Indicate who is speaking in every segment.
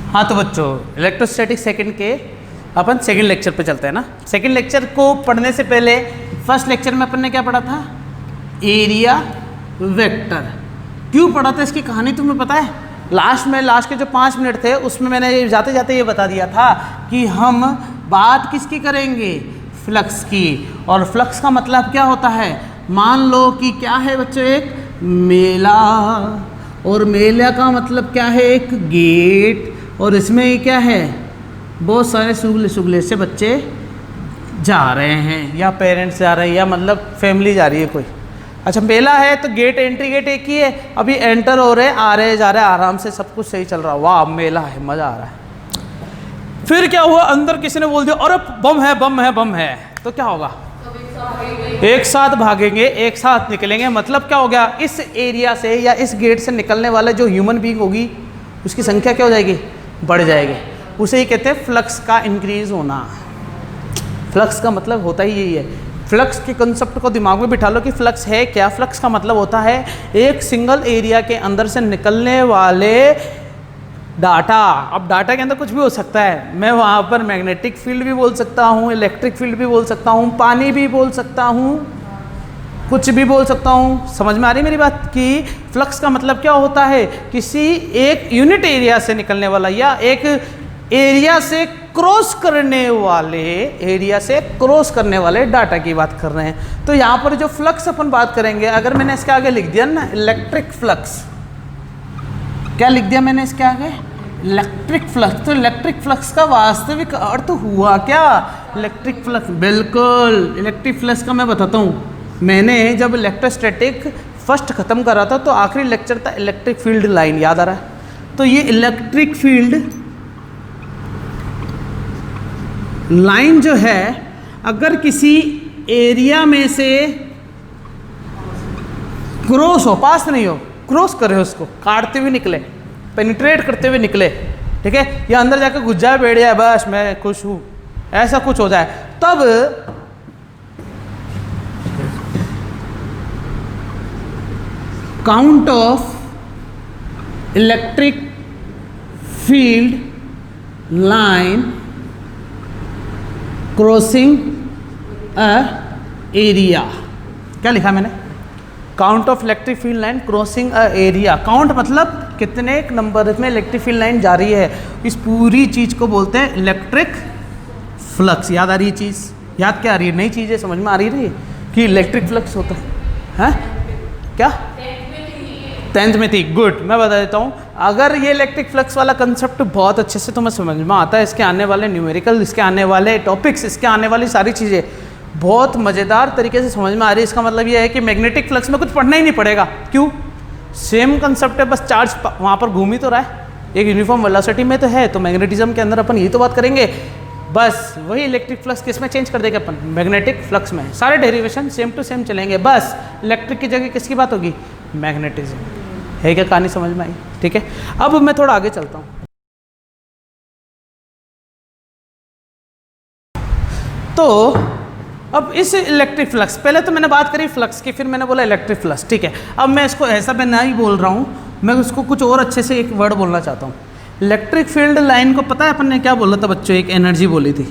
Speaker 1: हाँ तो बच्चों इलेक्ट्रोस्टैटिक सेकंड के अपन सेकंड लेक्चर पे चलते हैं ना। सेकंड लेक्चर को पढ़ने से पहले फर्स्ट लेक्चर में अपन ने क्या पढ़ा था? Area vector. क्यों पढ़ा था इसकी कहानी तुम्हें पता है? लास्ट के जो 5 मिनट थे उसमें मैंने जाते जाते ये बता दिया था कि हम बात किसकी करेंगे? फ्लक्स की। और फ्लक्स का मतलब क्या होता है? मान लो कि क्या है बच्चों, एक मेला, और मेला का मतलब क्या है? एक गेट, और इसमें क्या है? बहुत सारे सुगले से बच्चे जा रहे हैं, या पेरेंट्स जा रहे हैं, या मतलब फैमिली जा रही है कोई। अच्छा मेला है तो गेट, एंट्री गेट एक ही है, अभी एंटर हो रहे हैं, आ रहे जा रहे हैं, आराम से सब कुछ सही चल रहा है। वाह मेला है, मज़ा आ रहा है। फिर क्या हुआ? अंदर किसी ने बोल दिया अरे बम है बम है बम है, तो क्या होगा? एक साथ भागेंगे, एक साथ निकलेंगे। मतलब क्या हो गया? इस एरिया से या इस गेट से निकलने वाले जो ह्यूमन बीइंग होगी उसकी संख्या क्या हो जाएगी? बढ़ जाएगी। उसे ही कहते हैं फ्लक्स का इंक्रीज होना। फ्लक्स का मतलब होता ही यही है। फ्लक्स के कंसेप्ट को दिमाग में बिठा लो कि फ्लक्स है क्या। फ्लक्स का मतलब होता है एक सिंगल एरिया के अंदर से निकलने वाले डाटा। अब डाटा के अंदर कुछ भी हो सकता है, मैं वहाँ पर मैग्नेटिक फील्ड भी बोल सकता हूँ, इलेक्ट्रिक फील्ड भी बोल सकता हूँ, पानी भी बोल सकता हूँ, कुछ भी बोल सकता हूँ। समझ में आ रही मेरी बात? कि फ्लक्स का मतलब क्या होता है? किसी एक यूनिट एरिया से निकलने वाला या एक एरिया से क्रॉस करने वाले डाटा की बात कर रहे हैं। तो यहाँ पर जो फ्लक्स अपन बात करेंगे, अगर मैंने इसके आगे लिख दिया ना इलेक्ट्रिक फ्लक्स, क्या लिख दिया मैंने इसके आगे? Electric flux. तो इलेक्ट्रिक फ्लक्स का वास्तविक अर्थ हुआ क्या? Electric flux. बिल्कुल, इलेक्ट्रिक फ्लक्स का मैं बताता हूँ। मैंने जब इलेक्ट्रोस्टैटिक फर्स्ट खत्म करा था तो आखिरी लेक्चर था इलेक्ट्रिक फील्ड लाइन, याद आ रहा है? तो ये इलेक्ट्रिक फील्ड लाइन जो है, अगर किसी एरिया में से क्रॉस हो, पास नहीं हो, क्रॉस करे उसको, काटते हुए निकले, पेनिट्रेट करते हुए निकले, ठीक है, या अंदर जाकर घुस जाए, बैठ जाए, बस मैं खुश हूँ, ऐसा कुछ हो जाए, तब count of electric field line crossing a area. क्या लिखा मैंने? Count of electric field line crossing a area. Count मतलब कितने नंबर में इलेक्ट्रिक फील्ड लाइन जा रही है। इस पूरी चीज़ को बोलते हैं इलेक्ट्रिक फ्लक्स। याद आ रही है चीज़? याद क्या आ रही है? नई चीज़ है, समझ में आ रही है कि इलेक्ट्रिक फ्लक्स होता है? क्या 10th में थी? गुड, मैं बता देता हूँ। अगर ये इलेक्ट्रिक फ्लक्स वाला कंसेप्ट बहुत अच्छे से तुम्हें समझ में आता है, इसके आने वाले न्यूमेरिकल, इसके आने वाले टॉपिक्स, इसके आने वाली सारी चीज़ें बहुत मज़ेदार तरीके से समझ में आ रही है। इसका मतलब ये है कि मैग्नेटिक फ्लक्स में कुछ पढ़ना ही नहीं पड़ेगा। क्यों? सेम कंसेप्ट है, बस चार्ज वहाँ पर घूम ही तो रहा है, एक यूनिफॉर्म वेलोसिटी में तो है। तो मैग्नेटिज्म के अंदर अपन यही तो बात करेंगे। बस वही इलेक्ट्रिक फ्लक्स किस में चेंज कर देंगे अपन? मैग्नेटिक फ्लक्स में। सारे डेरिवेशन सेम टू सेम चलेंगे, बस इलेक्ट्रिक की जगह किसकी बात होगी? मैग्नेटिज्म। है क्या कहानी समझ में आई? ठीक है, अब मैं थोड़ा आगे चलता हूँ। तो अब इस इलेक्ट्रिक फ्लक्स, पहले तो मैंने बात करी फ्लक्स की, फिर मैंने बोला इलेक्ट्रिक फ्लक्स, ठीक है। अब मैं इसको ऐसा मैं नहीं बोल रहा हूँ, मैं उसको कुछ और अच्छे से एक वर्ड बोलना चाहता हूँ। इलेक्ट्रिक फील्ड लाइन को पता है अपन ने क्या बोला था बच्चों? एक एनर्जी बोली थी,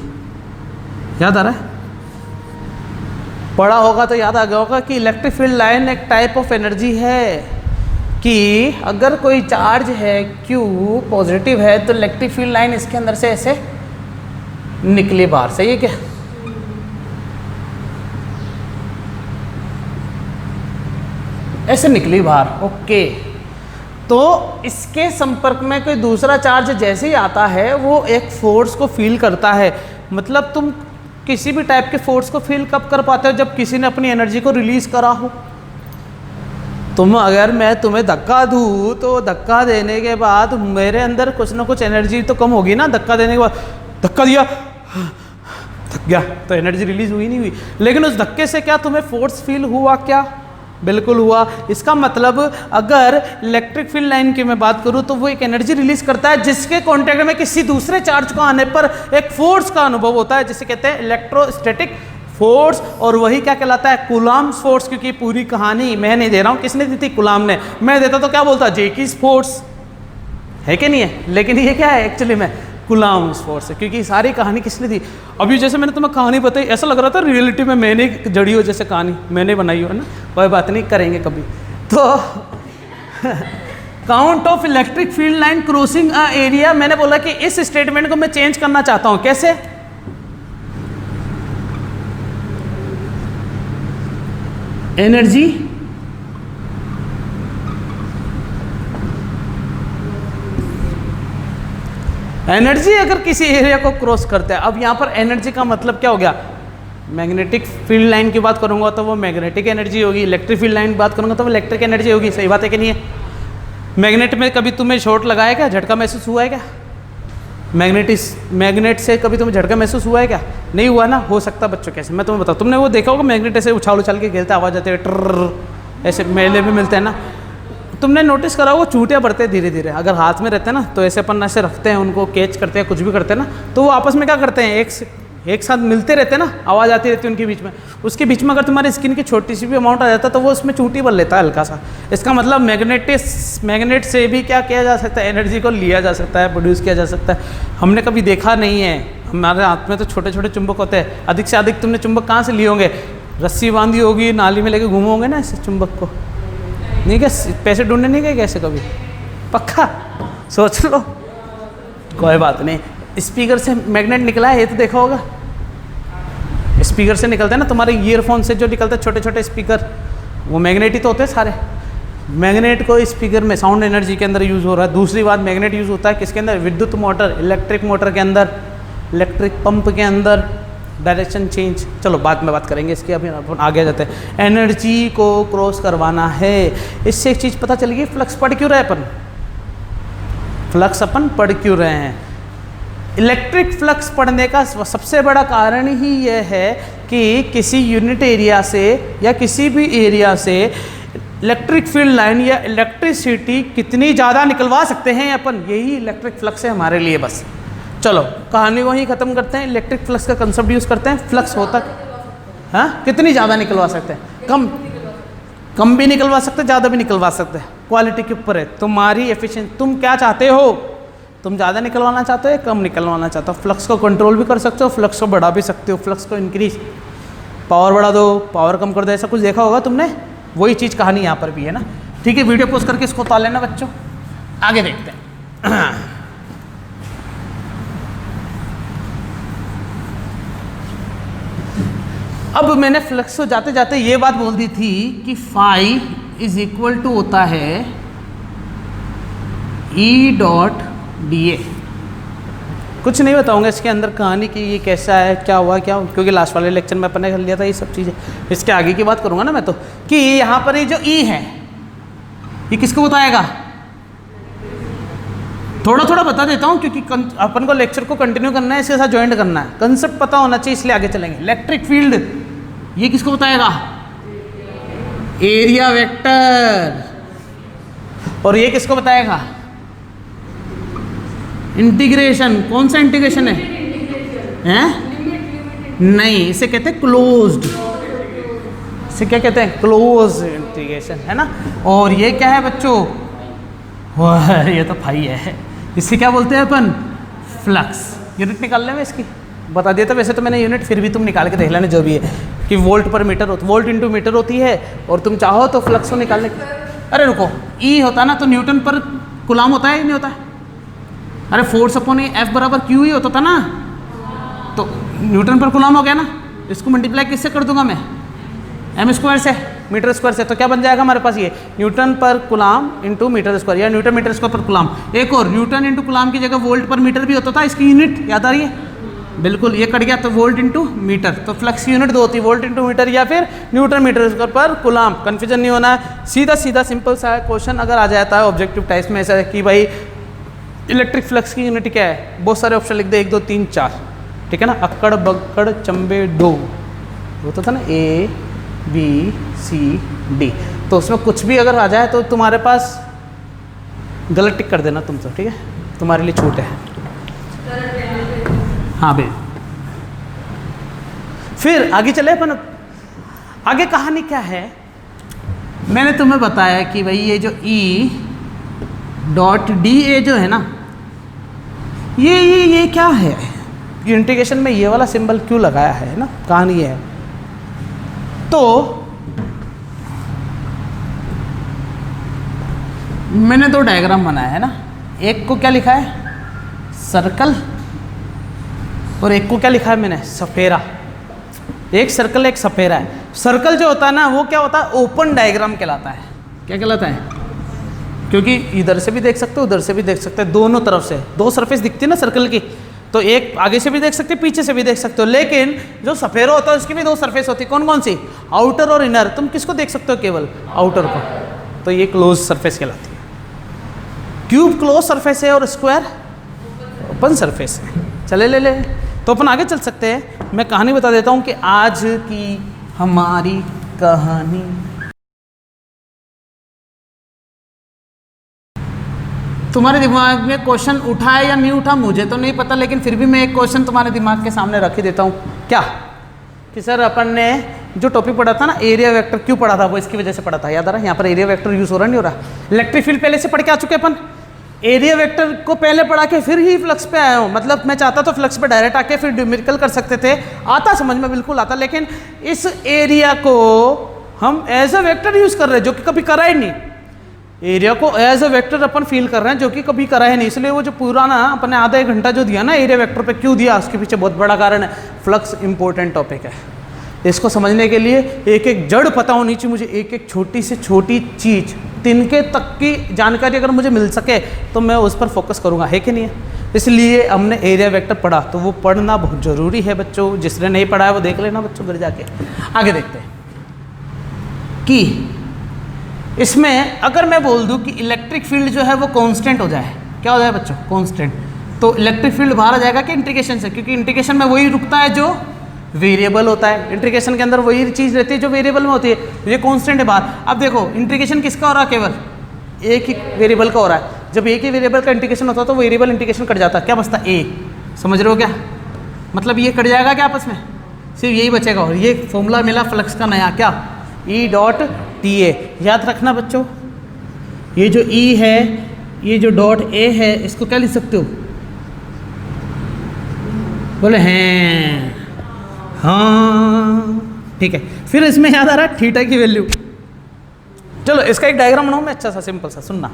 Speaker 1: याद आ रहा है? पढ़ा होगा तो याद आ गया होगा कि इलेक्ट्रिक फील्ड लाइन एक टाइप ऑफ एनर्जी है कि अगर कोई चार्ज है Q पॉजिटिव है तो इलेक्ट्रिक फील्ड लाइन इसके अंदर से ऐसे निकली बाहर। सही है क्या? ऐसे निकली बाहर, ओके। तो इसके संपर्क में कोई दूसरा चार्ज जैसे ही आता है वो एक फोर्स को फील करता है। मतलब तुम किसी भी टाइप के फोर्स को फील कब कर पाते हो? जब किसी ने अपनी एनर्जी को रिलीज करा हो। अगर मैं तुम्हें धक्का दूँ तो धक्का देने के बाद मेरे अंदर कुछ ना कुछ एनर्जी तो कम होगी ना। धक्का देने के बाद धक्का दिया, थक गया, तो एनर्जी रिलीज हुई नहीं हुई। लेकिन उस धक्के से क्या तुम्हें फोर्स फील हुआ? क्या बिल्कुल हुआ। इसका मतलब अगर इलेक्ट्रिक फील्ड लाइन की मैं बात करूं तो वो एक एनर्जी रिलीज करता है जिसके कांटेक्ट में किसी दूसरे चार्ज को आने पर एक फोर्स का अनुभव होता है, जिसे कहते हैं इलेक्ट्रोस्टैटिक फोर्स। और वही क्या कहलाता है? Coulomb's force. क्योंकि पूरी कहानी मैं नहीं दे रहा हूं, किसने दी थी? कूलम्ब ने। मैं देता तो क्या बोलता? जे की फोर्स, है कि नहीं है? लेकिन ये क्या है एक्चुअली में? कूलम्ब्स फोर्स है, क्योंकि सारी कहानी किसने दी? अभी जैसे मैंने तुम्हें कहानी बताई, ऐसा लग रहा था रियलिटी में मैंने जड़ी हो जैसे कहानी मैंने बनाई हो, है ना? कोई बात नहीं, करेंगे कभी तो count of electric field line crossing a area, मैंने बोला कि इस स्टेटमेंट को मैं चेंज करना चाहता हूं। कैसे? एनर्जी एनर्जी अगर किसी एरिया को क्रॉस करता है, अब यहाँ पर एनर्जी का मतलब क्या हो गया? मैग्नेटिक फील्ड लाइन की बात करूंगा तो वो मैग्नेटिक एनर्जी होगी, इलेक्ट्रिक फील्ड लाइन की बात करूंगा तो वो इलेक्ट्रिक एनर्जी होगी। सही बात है कि नहीं है? मैग्नेट में कभी तुम्हें शॉर्ट लगाया क्या? झटका महसूस हुआ है क्या? मैग्नेट से कभी तुम्हें झटका महसूस हुआ है क्या? नहीं हुआ ना? हो सकता बच्चों कैसे, मैं तुम्हें बताऊँ, तुमने वो देखा होगा मैग्नेट ऐसे उछाल उछाल के खेलते आवाज़ आती है, ट्र ऐसे मेले में मिलते हैं ना, तुमने नोटिस करा वो चूटियाँ बढ़ते हैं धीरे धीरे। अगर हाथ में रहते हैं ना तो ऐसे अपन ऐसे रखते हैं उनको, कैच करते हैं, कुछ भी करते हैं ना, तो वो आपस में क्या करते हैं, एक साथ मिलते रहते हैं ना, आवाज़ आती रहती है उनके बीच में। उसके बीच में अगर तुम्हारी स्किन की छोटी सी भी अमाउंट आ जाता है तो वो उसमें चूटी बन लेता है हल्का सा। इसका मतलब मैग्नेट से भी क्या किया जा सकता है? एनर्जी को लिया जा सकता है, प्रोड्यूस किया जा सकता है। हमने कभी देखा नहीं है, हमारे हाथ में तो छोटे छोटे चुंबक होते हैं। अधिक से अधिक तुमने चुंबक कहाँ से लिए होंगे? रस्सी बांधी होगी, नाली में लेके घूमे होंगे ना इस चुंबक को, नहीं क्या? पैसे ढूंढने नहीं गए कैसे कभी? पक्का सोच लो, कोई बात नहीं। स्पीकर से मैग्नेट निकला है, ये तो देखा होगा। स्पीकर से निकलते हैं ना, तुम्हारे ईयरफोन से जो निकलते हैं छोटे छोटे स्पीकर, वो मैग्नेट ही तो होते हैं सारे। मैग्नेट को स्पीकर में साउंड एनर्जी के अंदर यूज़ हो रहा है। दूसरी बात, मैग्नेट यूज़ होता है किसके अंदर? विद्युत मोटर, इलेक्ट्रिक मोटर के अंदर, इलेक्ट्रिक पंप के अंदर, डायरेक्शन चेंज। चलो बाद में बात करेंगे इसकी, अभी अपन आगे जाते हैं। एनर्जी को क्रॉस करवाना है। इससे एक चीज़ पता चल गई, फ्लक्स पढ़ क्यों रहे अपन? फ्लक्स अपन पढ़ क्यों रहे हैं? इलेक्ट्रिक फ्लक्स पढ़ने का सबसे बड़ा कारण ही यह है कि किसी यूनिट एरिया से या किसी भी एरिया से इलेक्ट्रिक फील्ड लाइन या इलेक्ट्रिसिटी कितनी ज़्यादा निकलवा सकते हैं अपन, यही इलेक्ट्रिक फ्लक्स है हमारे लिए। बस चलो कहानी को ही ख़त्म करते हैं। इलेक्ट्रिक फ्लक्स का कंसेप्ट यूज़ करते हैं। फ्लक्स होता हाँ कितनी ज़्यादा निकलवा सकते हैं? कम भी निकलवा सकते हैं, ज़्यादा भी निकलवा सकते हैं, क्वालिटी के ऊपर है तुम्हारी एफिशिएंसी। तुम क्या चाहते हो? तुम ज़्यादा निकलवाना चाहते हो या कम निकलवाना चाहते हो? फ्लक्स को कंट्रोल भी कर सकते हो, फ्लक्स को बढ़ा भी सकते हो, फ्लक्स को इंक्रीज, पावर बढ़ा दो, पावर कम कर दो, ऐसा कुछ देखा होगा तुमने। वही चीज़ कहानी यहाँ पर भी है ना। ठीक है, वीडियो पोस्ट करके इसको उतार लेना बच्चों, आगे देखते हैं। अब मैंने फ्लक्स को जाते जाते ये बात बोल दी थी कि फाई इज इक्वल टू होता है ई डॉट डी ए। कुछ नहीं बताऊंगा इसके अंदर कहानी की ये कैसा है, क्या हुआ क्या, क्योंकि लास्ट वाले लेक्चर में अपन ने कर लिया था ये सब चीज़ें। इसके आगे की बात करूंगा ना मैं तो, कि यहाँ पर ये जो ई है ये किसको बताएगा? थोड़ा थोड़ा बता देता हूँ क्योंकि अपन को लेक्चर को कंटिन्यू करना है, इसके साथ ज्वाइंट करना है, कंसेप्ट पता होना चाहिए, इसलिए आगे चलेंगे। इलेक्ट्रिक फील्ड ये किसको बताएगा? Area vector. और ये किसको बताएगा? इंटीग्रेशन। कौन सा इंटीग्रेशन है? नहीं, इसे कहते हैं क्लोज्ड। इसे क्या कहते हैं? क्लोज इंटीग्रेशन, है ना। और ये क्या है बच्चों? ये तो फाई है। इसे क्या बोलते हैं अपन? फ्लक्स। यूनिट निकालने में इसकी बता दिया था वैसे तो मैंने यूनिट, फिर भी तुम निकाल के देख लेना जो भी है, कि वोल्ट पर मीटर होता, वोल्ट इंटू मीटर होती है। और तुम चाहो तो फ्लक्स को निकालने की, अरे रुको, ई होता ना तो न्यूटन पर कूलम होता है, नहीं होता है? अरे फोर्स अपॉन एफ बराबर क्यू ही होता था ना, तो न्यूटन पर कूलम हो गया ना। इसको मल्टीप्लाई किससे कर दूंगा मैं? एम स्क्वायर से, मीटर स्क्वायर से। तो क्या बन जाएगा हमारे पास? ये न्यूटन पर कूलम इंटू मीटर स्क्वायर, या न्यूटन मीटर स्क्वायर पर कूलम। एक और, न्यूटन इंटू कूलम की जगह वोल्ट पर मीटर भी होता था, इसकी यूनिट याद आ रही है? बिल्कुल, ये कट गया तो वोल्ट इंटू मीटर। तो फ्लक्स की यूनिट दो होती है, वोल्ट इंटू मीटर या फिर न्यूटन मीटर स्क्वायर पर कूलम। कन्फ्यूजन नहीं होना है, सीधा सीधा सिंपल सा क्वेश्चन अगर आ जाता है ऑब्जेक्टिव टाइप में ऐसा है कि भाई इलेक्ट्रिक फ्लक्स की यूनिट क्या है, बहुत सारे ऑप्शन लिख दे, 1 2 3 4, ठीक है ना। अक्कड़ बक्कड़ चंबे डो होता था ना, ए बी सी डी। तो उसमें कुछ भी अगर आ जाए तो तुम्हारे पास गलत टिक कर देना तुम तो, ठीक है, तुम्हारे लिए छूट है। हाँ भाई, फिर आगे चले अपन। आगे कहानी क्या है? मैंने तुम्हें बताया कि भाई ये जो ई डॉट डी ए जो है ना, ये क्या है, इंटीग्रेशन में ये वाला सिंबल क्यों लगाया है ना, कहानी ये है। तो मैंने दो डायग्राम बनाया है ना, एक को क्या लिखा है सर्कल, और एक को क्या लिखा है मैंने सफेरा। एक सर्कल एक सफेरा है। सर्कल जो होता है ना वो क्या होता है, ओपन डायग्राम कहलाता है। क्या कहलाता है, क्योंकि इधर से भी देख सकते हो उधर से भी देख सकते हो, दोनों तरफ से दो सरफेस दिखती है ना सर्कल की, तो एक आगे से भी देख सकते हो पीछे से भी देख सकते हो। लेकिन जो सफेरा होता है उसकी भी दो सरफेस होती है, कौन कौन सी, आउटर और इनर। तुम किसको देख सकते हो, केवल आउटर को, तो ये क्लोज सरफेस कहलाती है। क्यूब क्लोज सरफेस है और स्क्वायर ओपन सरफेस है। चले ले तो अपन आगे चल सकते हैं। मैं कहानी बता देता हूं कि आज की हमारी कहानी, तुम्हारे दिमाग में क्वेश्चन उठा है या नहीं उठा मुझे तो नहीं पता, लेकिन फिर भी मैं एक क्वेश्चन तुम्हारे दिमाग के सामने रख ही देता हूं। क्या कि सर अपन ने जो टॉपिक पढ़ा था ना एरिया वेक्टर, क्यों पढ़ा था, वो इसकी वजह से पढ़ा था, याद आ रहा है। यहाँ पर एरिया वेक्टर यूज हो रहा नहीं हो रहा। इलेक्ट्रिक फील्ड पहले से पढ़ के आ चुके अपन, एरिया वेक्टर को पहले पढ़ा के फिर ही फ्लक्स पे आया हूँ। मतलब मैं चाहता तो फ्लक्स पे डायरेक्ट आके फिर न्यूमेरिकल कर सकते थे, आता समझ में बिल्कुल आता, लेकिन इस एरिया को हम एज अ वेक्टर यूज कर रहे हैं जो कि कभी करा ही नहीं। एरिया को एज अ वेक्टर अपन फील कर रहे हैं जो कि कभी करा है नहीं। इसलिए वो जो पुराना अपने आधा एक घंटा जो दिया ना एरिया वेक्टर पे, क्यों दिया उसके पीछे बहुत बड़ा कारण है। फ्लक्स इंपॉर्टेंट टॉपिक है, इसको समझने के लिए एक एक जड़ पता होनी चाहिए मुझे, एक एक छोटी से छोटी चीज, तिनके तक की जानकारी अगर मुझे मिल सके तो मैं उस पर फोकस करूंगा, है कि नहीं है। इसलिए हमने एरिया वेक्टर पढ़ा, तो वो पढ़ना बहुत जरूरी है बच्चों। जिसने नहीं पढ़ा है वो देख लेना बच्चों घर जाके। आगे देखते हैं कि इसमें अगर मैं बोल दूं कि इलेक्ट्रिक फील्ड जो है वो कांस्टेंट हो जाए, क्या हो जाए बच्चों, कांस्टेंट, तो इलेक्ट्रिक फील्ड बाहर आ जाएगा कि इंटीग्रेशन से, क्योंकि इंटीग्रेशन में वही रुकता है जो वेरिएबल होता है। इंटीग्रेशन के अंदर वही चीज़ रहती है जो वेरिएबल में होती है, ये कांस्टेंट है बाहर। अब देखो इंटीग्रेशन किसका हो रहा है, केवल एक ही वेरिएबल का हो रहा है। जब एक ही वेरिएबल का इंटीग्रेशन होता है तो वेरिएबल इंटीग्रेशन कट जाता है, क्या बचता है, ए। समझ रहे हो क्या, मतलब ये कट जाएगा क्या आपस में, सिर्फ यही बचेगा। और ये फॉर्मूला मिला फ्लक्स का नया, क्या, ई डॉट टी ए। याद रखना बच्चों, ये जो ई है, ये जो डॉट ए है, इसको क्या लिख सकते हो, बोले हैं, हाँ ठीक है। फिर इसमें याद आ रहा है थीटा की वैल्यू। चलो इसका एक डायग्राम बनाऊं मैं, अच्छा सा सिंपल सा, सुनना।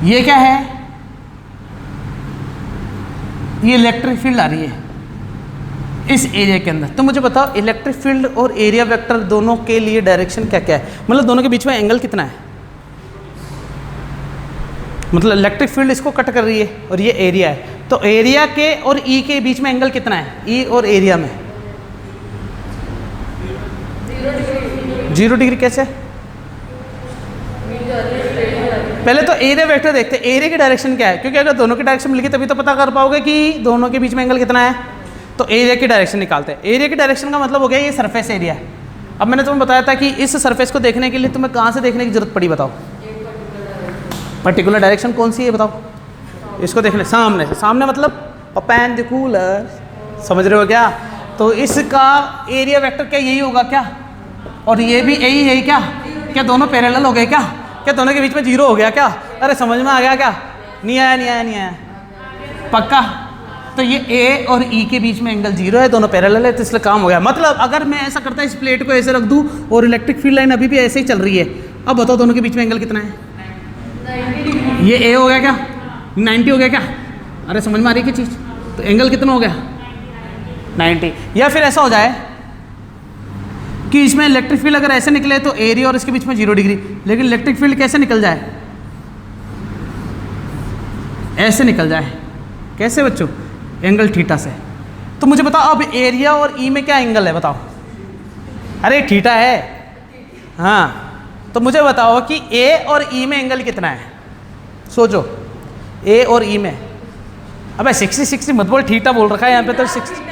Speaker 1: ये क्या है, ये इलेक्ट्रिक फील्ड आ रही है इस एरिया के अंदर। तो मुझे बताओ इलेक्ट्रिक फील्ड और एरिया वेक्टर दोनों के लिए डायरेक्शन क्या क्या है, मतलब दोनों के बीच में एंगल कितना है। मतलब इलेक्ट्रिक फील्ड इसको कट कर रही है और ये एरिया है, तो एरिया के और ई के बीच में एंगल कितना है, ई और एरिया में 0 डिग्री। कैसे, पहले तो एरिया वेक्टर देखते हैं, एरिया की डायरेक्शन क्या है, क्योंकि अगर दोनों की डायरेक्शन मिलेगी तभी तो पता कर पाओगे कि दोनों के बीच में एंगल कितना है। तो एरिया की डायरेक्शन निकालते हैं। एरिया की डायरेक्शन का मतलब हो गया ये सरफेस एरिया। अब मैंने तुम्हें बताया था कि इस सरफेस को देखने के लिए तुम्हें कहाँ से देखने की जरूरत पड़ी, बताओ, पर्टिकुलर डायरेक्शन कौन सी है बताओ, इसको देखने, सामने से, सामने मतलब परपेंडिकुलर, समझ रहे हो क्या। तो इसका एरिया वेक्टर क्या यही होगा क्या, और ये भी यही है क्या, क्या दोनों पैरेलल हो गए क्या, क्या दोनों के बीच में 0 हो गया क्या, अरे समझ में आ गया क्या, नहीं आया नहीं आया नहीं आया, पक्का। तो ये ए और ई के बीच में एंगल 0 है, दोनों पैरेलल है, तो इसलिए काम हो गया। मतलब अगर मैं ऐसा करता इस प्लेट को ऐसे रख दूं और इलेक्ट्रिक फील्ड लाइन अभी भी ऐसे ही चल रही है, अब बताओ दोनों के बीच में एंगल कितना है, ये ए हो गया क्या, 90 हो गया क्या, अरे समझ में आ रही है क्या चीज़। तो एंगल कितना हो गया 90। या फिर ऐसा हो जाए कि इसमें इलेक्ट्रिक फील्ड अगर ऐसे निकले तो एरिया और इसके बीच में 0 डिग्री, लेकिन इलेक्ट्रिक फील्ड कैसे निकल जाए, ऐसे निकल जाए, कैसे बच्चों, एंगल थीटा से। तो मुझे बताओ अब एरिया और ई में क्या एंगल है बताओ, अरे थीटा है, हाँ। तो मुझे बताओ कि ए और ई में एंगल कितना है, सोचो, ए और ई में, अबे 60 मत बोल, थीटा बोल रखा है यहाँ पे, तो 60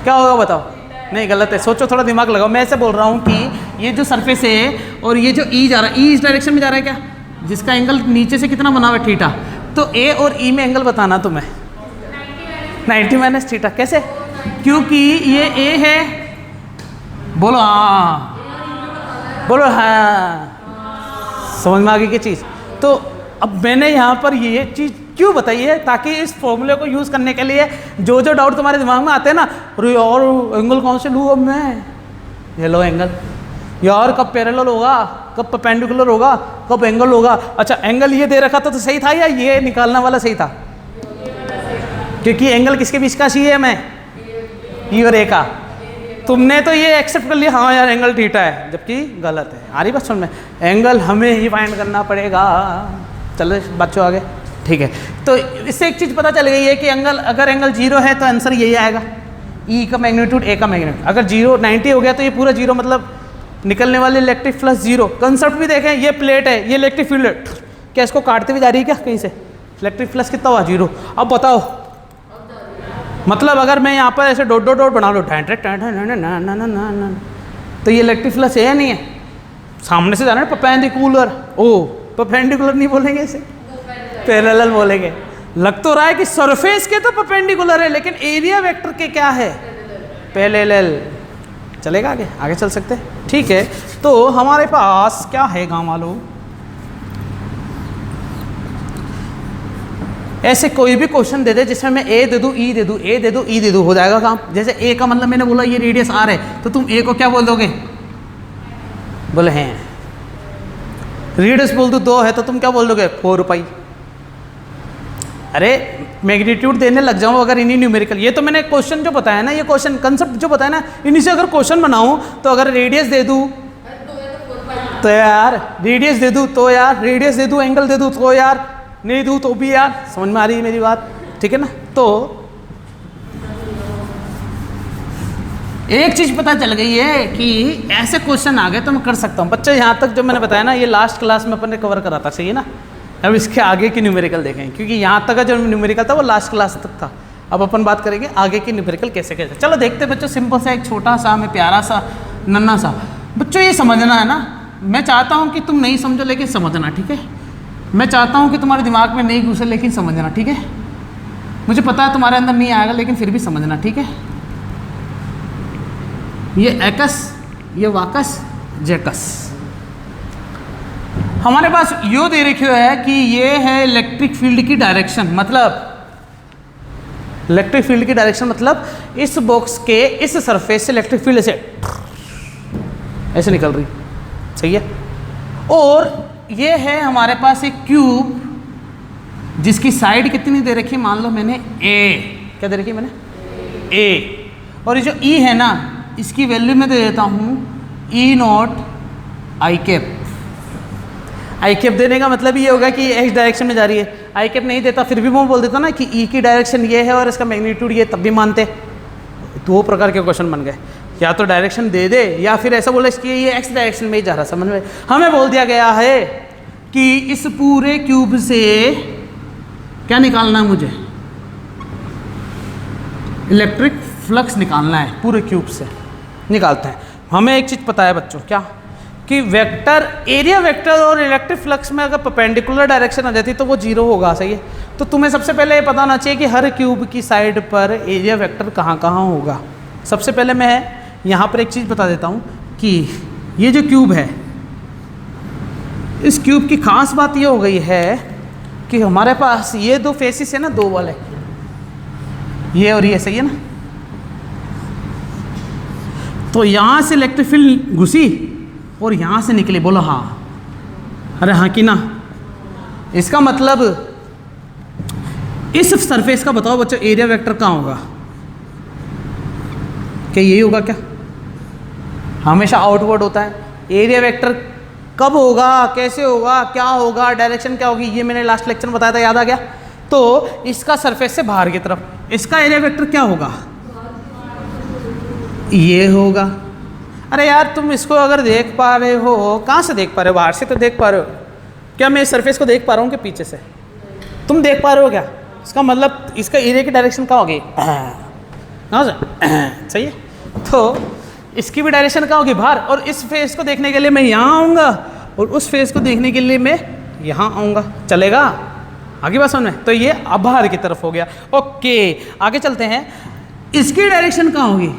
Speaker 1: क्या होगा बताओ, नहीं गलत है, सोचो थोड़ा दिमाग लगाओ। मैं ऐसे बोल रहा हूँ कि ये जो सरफेस है और ये जो ई जा रहा है, ई इस डायरेक्शन में जा रहा है क्या, जिसका एंगल नीचे से कितना बना हुआ है थीटा, तो ए और ई में एंगल बताना तुम्हें 90 माइनस थीटा। कैसे, क्योंकि ये ए है बोलो हाँ, बोलो हाँ। समझ में आ गई क्या चीज़? तो अब मैंने यहाँ पर ये चीज़ क्यों बताई है, ताकि इस फॉर्मूले को यूज़ करने के लिए जो जो डाउट तुम्हारे दिमाग में आते हैं ना, अरे और एंगल कौन से लूँ अब मैं, ये लो एंगल यार, कब पैरेलल होगा, कब परपेंडिकुलर होगा, कब एंगल होगा। अच्छा एंगल ये दे रखा था तो सही था या ये निकालना वाला सही था? क्योंकि एंगल किसके बीच का चाहिए हमें, ई और ए का। तुमने तो ये एक्सेप्ट कर लिया हाँ यार एंगल थीटा है, जबकि गलत है। आ रही बात समझ में? एंगल हमें ही फाइंड करना पड़ेगा। चलो बच्चों आगे, ठीक है। तो इससे एक चीज़ पता चल गई है कि एंगल, अगर एंगल 0 है तो आंसर यही आएगा, ई का मैग्नीट्यूड ए का मैग्नीट्यूड। अगर 90 हो गया तो ये पूरा 0, मतलब निकलने वाले इलेक्ट्रिक फ्लक्स 0। कंसेप्ट भी देखें, ये प्लेट है, ये इलेक्ट्रिक फील्ड है, क्या इसको काटते हुए जा रही है क्या कहीं से? इलेक्ट्रिक फ्लक्स कितना हुआ? 0। अब बताओ, मतलब अगर मैं यहाँ पर ऐसे डॉट डॉट डॉट बना लो तो ये इलेक्ट्रिक फ्लक्स है या नहीं है? सामने से जाना है परपेंडिकुलर। ओ परपेंडिकुलर नहीं बोलेंगे इसे, पैरेलल बोलेंगे। लग तो रहा है कि सरफेस के तो परपेंडिकुलर है, लेकिन एरिया वेक्टर के क्या है? पैरेलल। चलेगा आगे? आगे चल सकते हैं, ठीक है। तो हमारे पास क्या है गाँव वालों, ऐसे कोई भी क्वेश्चन दे दे जिसमें मैं ए दे दूँ, ई दे दूँ, ए दे दूँ, ई दे दूँ, हो जाएगा काम। जैसे ए का मतलब मैंने बोला ये रेडियस आर है, तो तुम ए को क्या बोल दोगे? बोले हैं। रेडियस बोल दो 2 है तो तुम क्या बोल दोगे? 4 पाई। अरे मैग्नीट्यूड देने लग जाऊँ अगर इन्हीं न्यूमेरिकल, ये तो मैंने क्वेश्चन जो बताया ना, ये क्वेश्चन कंसेप्ट जो बताया ना, इन्हीं से अगर क्वेश्चन बनाऊँ तो अगर रेडियस दे दूँ तो यार, रेडियस दे दूँ तो यार, रेडियस दे दूँ, एंगल दे दूँ तो यार, नहीं दूँ तो भी यार। समझ में आ रही है मेरी बात? ठीक है ना? तो एक चीज़ पता चल गई है कि ऐसे क्वेश्चन आ गए तो मैं कर सकता हूँ। बच्चे यहाँ तक जो मैंने बताया ना, ये लास्ट क्लास में अपन ने कवर करा था, सही है ना? अब इसके आगे की न्यूमेरिकल देखें, क्योंकि यहाँ तक का जो न्यूमेरिकल था वो लास्ट क्लास तक था। अब अपन बात करेंगे आगे की न्यूमेरिकल कैसे कैसे। चलो देखते बच्चों, सिंपल सा एक छोटा सा हमें प्यारा सा नन्ना सा। बच्चों ये समझना है ना, मैं चाहता हूँ कि तुम नहीं समझो लेकिन समझना, ठीक है? मैं चाहता हूँ कि तुम्हारे दिमाग में नहीं घुसे लेकिन समझना, ठीक है? मुझे पता है तुम्हारे अंदर नहीं आएगा लेकिन फिर भी समझना, ठीक है? ये एकस, ये वाकस, जैकस। हमारे पास यो दे रखियो है कि ये है इलेक्ट्रिक फील्ड की डायरेक्शन, मतलब इलेक्ट्रिक फील्ड की डायरेक्शन मतलब इस बॉक्स के इस सरफेस से इलेक्ट्रिक फील्ड ऐसे निकल रही, सही है? और ये है हमारे पास एक क्यूब जिसकी साइड कितनी दे रखी है, मान लो मैंने ए, क्या दे रखी है मैंने? ए। और ये जो ई है ना, इसकी वैल्यू मैं दे देता हूँ E naught I cap. I cap देने का मतलब ये होगा कि एक्स डायरेक्शन में जा रही है। आई कैप नहीं देता फिर भी मैं बोल देता ना कि ई की डायरेक्शन ये है और इसका मैग्नीट्यूड ये, तब भी मानते। 2 प्रकार के क्वेश्चन बन गए, या तो डायरेक्शन दे दे या फिर ऐसा बोले कि ये एक्स डायरेक्शन में ही जा रहा। समझ में? हमें बोल दिया गया है कि इस पूरे क्यूब से क्या निकालना है मुझे? इलेक्ट्रिक फ्लक्स निकालना है पूरे क्यूब से। निकालते हैं। हमें एक चीज़ पता है बच्चों, क्या? कि वेक्टर, एरिया वेक्टर और इलेक्ट्रिक फ्लक्स में अगर परपेंडिकुलर डायरेक्शन आ जाती तो वो 0 होगा, सही है? तो तुम्हें सबसे पहले ये पता होना चाहिए कि हर क्यूब की साइड पर एरिया वेक्टर कहाँ कहाँ होगा। सबसे पहले मैं यहाँ पर एक चीज़ बता देता हूँ कि ये जो क्यूब है, इस क्यूब की खास बात ये हो गई है कि हमारे पास ये 2 फेसिस है ना, 2 वाले, ये और ये, सही है ना? तो यहाँ से इलेक्ट्रिक फील्ड घुसी और यहाँ से निकली। बोलो हाँ, अरे हाँ कि ना? इसका मतलब इस सरफेस का बताओ बच्चों एरिया वेक्टर कहाँ होगा? क्या यही होगा क्या? हमेशा आउटवर्ड होता है। एरिया वेक्टर कब होगा, कैसे होगा, क्या होगा, डायरेक्शन क्या होगी, ये मैंने लास्ट लेक्चर में बताया था, याद आ गया? तो इसका सरफेस से बाहर की तरफ, इसका एरिया वेक्टर क्या होगा? ये होगा। अरे यार तुम इसको अगर देख पा रहे हो, कहाँ से देख पा रहे हो? बाहर से तो देख पा रहे हो। क्या मैं इस सरफेस को देख पा रहा हूँ कि पीछे से? तुम देख पा रहे हो क्या? इसका मतलब इसका एरिया की डायरेक्शन क्या होगी? हाँ सही है। तो इसकी भी डायरेक्शन क्या होगी? बाहर। और इस फेस को देखने के लिए मैं यहाँ आऊँगा और उस फेस को देखने के लिए मैं यहाँ आऊँगा। चलेगा? आगे बात समझ में? तो ये अब बाहर की तरफ हो गया। ओके, आगे चलते हैं। इसकी डायरेक्शन कहाँ होगी?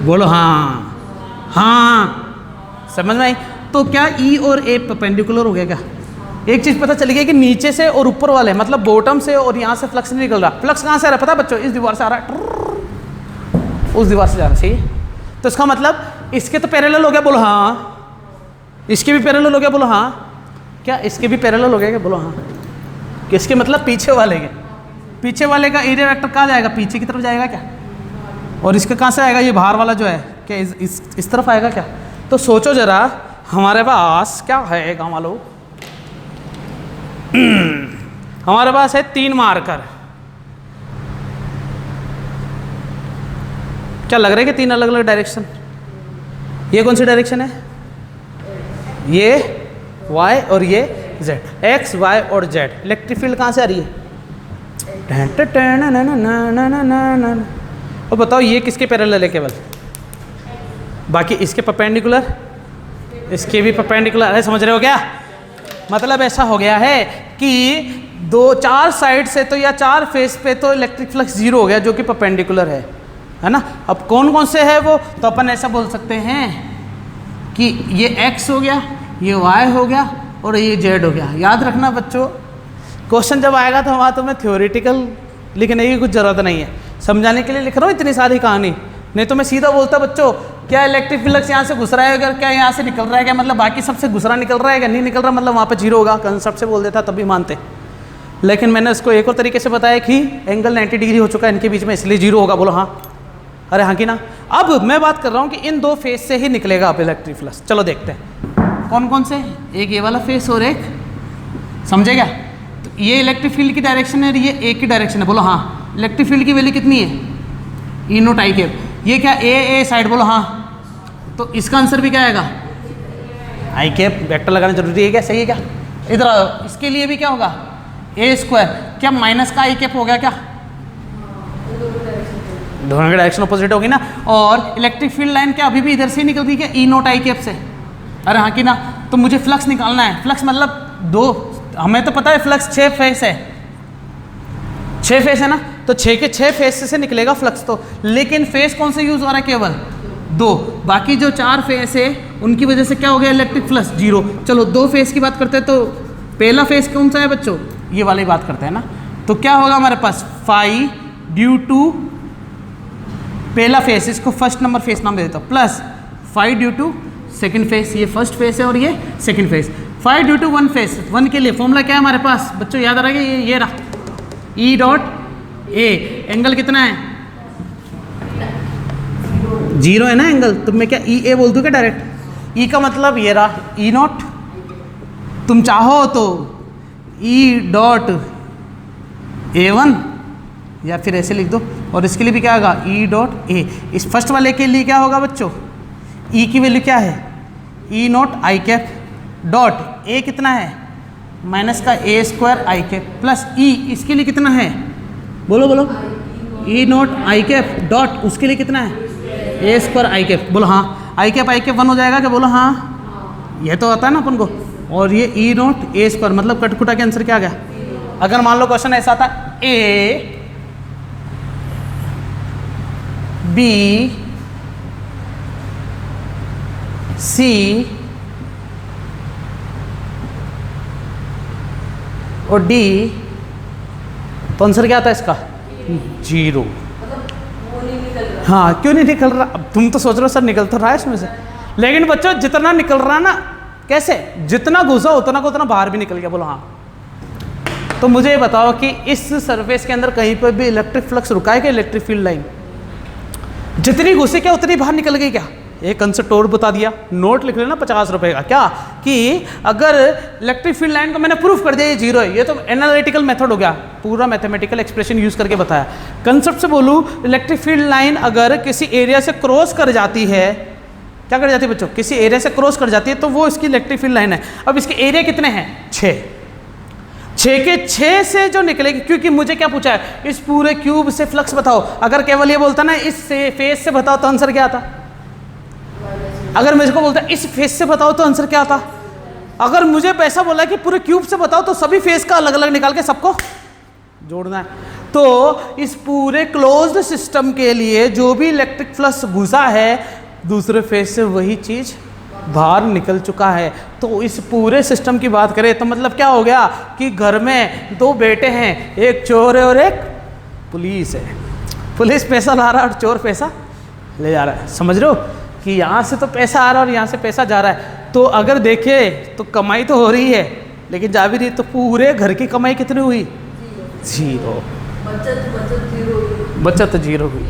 Speaker 1: बोलो हाँ, हाँ, समझ में आई। तो क्या ई और ए परपेंडिकुलर हो गया क्या? एक चीज पता चली गई कि नीचे से और ऊपर वाले मतलब बॉटम से और यहाँ से फ्लक्स नहीं निकल रहा। फ्लक्स कहाँ से आ रहा है पता है बच्चों? इस दीवार से आ रहा है, उस दीवार से जा रहा है, सही है। तो इसका मतलब इसके तो पैरेलल हो गया, बोलो हाँ। इसके भी पैरेलल हो गया, बोलो हाँ। क्या इसके भी पैरेलल हो गया क्या? बोलो हाँ। किसके मतलब? पीछे वाले के। पीछे वाले का एरिया वेक्टर कहाँ जाएगा? पीछे की तरफ जाएगा क्या? और इसका कहाँ से आएगा? ये बाहर वाला जो है क्या इस तरफ आएगा क्या? तो सोचो जरा, हमारे पास क्या है गाँव वालों? हमारे पास है 3 मार्कर। क्या लग रहा है कि 3 अलग अलग डायरेक्शन? ये कौन सी डायरेक्शन है? ये y और ये z, x, y और z। इलेक्ट्रिक फील्ड कहाँ से आ रही है? और बताओ ये किसके पैरेलल है? केवल बाकी इसके परपेंडिकुलर, इसके भी परपेंडिकुलर है। समझ रहे हो क्या? मतलब ऐसा हो गया है कि 4 साइड से तो या 4 फेस पे तो इलेक्ट्रिक फ्लक्स 0 हो गया जो कि परपेंडिकुलर है ना। अब कौन कौन से है वो? तो अपन ऐसा बोल सकते हैं कि ये x हो गया, ये y हो गया और ये z हो गया। याद रखना बच्चों, क्वेश्चन जब आएगा तो वहाँ तुम्हें थ्योरेटिकल लिखने की कुछ ज़रूरत नहीं है, समझाने के लिए लिख रहा हूँ इतनी सारी कहानी। नहीं तो मैं सीधा बोलता बच्चों, क्या इलेक्ट्रिक फ्लक्स यहाँ से घुस रहा है, अगर क्या यहाँ से निकल रहा है क्या, मतलब बाकी सबसे घुसरा निकल रहा है क्या, नहीं निकल रहा, मतलब वहाँ पे 0 होगा। कंसेप्ट से बोल देता तभी मानते, लेकिन मैंने उसको एक और तरीके से बताया कि एंगल 90 डिग्री हो चुका है इनके बीच में, इसलिए 0 होगा। बोलो हाँ, अरे हाँ कि ना। अब मैं बात कर रहा हूँ कि इन 2 फेस से ही निकलेगा अब इलेक्ट्रिक फ्लक्स। चलो देखते हैं कौन कौन से। एक ये वाला फेस और एक, समझे क्या? तो ये इलेक्ट्रिक फील्ड की डायरेक्शन है और ये ए की डायरेक्शन है। बोलो हाँ। इलेक्ट्रिक फील्ड की वैल्यू कितनी है? ई नोट आई कैप। ये क्या ए साइड? बोलो हाँ। तो इसका आंसर भी क्या आएगा? आई कैप। वेक्टर लगाना जरूरी है क्या? सही है क्या? इधर आओ, इसके लिए भी क्या होगा? ए स्क्वायर। क्या माइनस का आई कैप हो गया क्या? दोनों की डायरेक्शन अपोजिट होगी ना। और इलेक्ट्रिक फील्ड लाइन क्या अभी भी इधर से ही निकल रही है? ई नोट आई कैप से। अरे हाँ कि ना। तो मुझे फ्लक्स निकालना है। फ्लक्स मतलब 2, हमें तो पता है फ्लक्स 6 फेस है, 6 फेस है ना। तो 6 के 6 फेस से निकलेगा फ्लक्स। तो लेकिन फेस कौन से यूज हो रहा है? केवल 2। बाकी जो 4 फेस है उनकी वजह से क्या हो गया? Electric flux 0। चलो 2 फेस की बात करते हैं। तो पहला फेस कौन सा है बच्चों? ये वाली बात करते हैं ना। तो क्या होगा हमारे पास? फाई ड्यू टू पहला फेस, इसको फर्स्ट नंबर फेस नाम दे देता हूँ, plus phi due to second face. ये फर्स्ट फेस है और ये second face. Phi due to 1 face. 1 के लिए फॉर्मूला क्या है हमारे पास बच्चों? याद आ रहा है? ये रहा, ई डॉट ए। एंगल कितना है? 0 है ना एंगल। तो मैं क्या ई ए बोल दूँ क्या डायरेक्ट? ई का मतलब ये रहा ई नॉट। तुम चाहो तो ई डॉट A1 या फिर ऐसे लिख दो। और इसके लिए भी क्या होगा? E dot A. इस फर्स्ट वाले के लिए क्या होगा बच्चों? ई की वैल्यू क्या है? E naught I cap dot A कितना है? माइनस का A square I cap plus E, इसके लिए कितना है? बोलो बोलो। E naught I cap dot उसके लिए कितना है? A square I cap. बोलो हाँ। आई कैप 1 हो जाएगा क्या? बोलो हाँ। ये तो आता है ना अपन को। और ये ई नॉट ए स्क्वायर, मतलब कटकुटा के आंसर क्या आ गया? अगर मान लो क्वेश्चन ऐसा था ए बी सी और डी, तो आंसर क्या आता है इसका? 0। हाँ, क्यों नहीं निकल रहा? अब तुम तो सोच रहे हो सर निकल तो रहा है इसमें से, लेकिन बच्चों जितना निकल रहा ना, कैसे? जितना घुसा उतना को उतना बाहर भी निकल गया। बोलो हाँ। तो मुझे ये बताओ कि इस सरफेस के अंदर कहीं पर भी इलेक्ट्रिक फ्लक्स रुका है क्या? इलेक्ट्रिक फील्ड लाइन जितनी घुसी क्या उतनी बाहर निकल गई क्या? एक कंसेप्ट और बता दिया, नोट लिख लेना 50 रुपए का। क्या कि अगर इलेक्ट्रिक फील्ड लाइन को मैंने प्रूफ कर दिया ये 0 है, ये तो एनालिटिकल मेथड हो गया, पूरा मैथमेटिकल एक्सप्रेशन यूज करके बताया। कंसेप्ट से बोलूँ, इलेक्ट्रिक फील्ड लाइन अगर किसी एरिया से क्रॉस कर जाती है, क्या कर जाती है बच्चों? किसी एरिया से क्रॉस कर जाती है तो वो इसकी इलेक्ट्रिक फील्ड लाइन है। अब इसके एरिया कितने हैं? 6 के 6 से जो निकलेगी, क्योंकि मुझे क्या पूछा है? इस पूरे क्यूब से फ्लक्स बताओ। अगर केवल ये बोलता ना इस फेस से बताओ तो आंसर क्या आता? अगर मुझे को बोलता इस फेस से बताओ तो आंसर क्या आता? अगर मुझे पैसा बोला कि पूरे क्यूब से बताओ तो सभी फेस का अलग अलग निकाल के सबको जोड़ना है। तो इस पूरे क्लोज्ड सिस्टम के लिए जो भी इलेक्ट्रिक फ्लक्स घुसा है दूसरे फेज से वही चीज़ बाहर निकल चुका है। तो इस पूरे सिस्टम की बात करें तो मतलब क्या हो गया कि घर में दो बेटे हैं, एक चोर है और एक पुलिस है। पुलिस पैसा ला रहा है और चोर पैसा ले जा रहा है। समझ रहे हो कि यहाँ से तो पैसा आ रहा है और यहाँ से पैसा जा रहा है। तो अगर देखे तो कमाई तो हो रही है लेकिन जा भी रही, तो पूरे घर की कमाई कितनी हुई? जीरो। बचत जीरो हुई।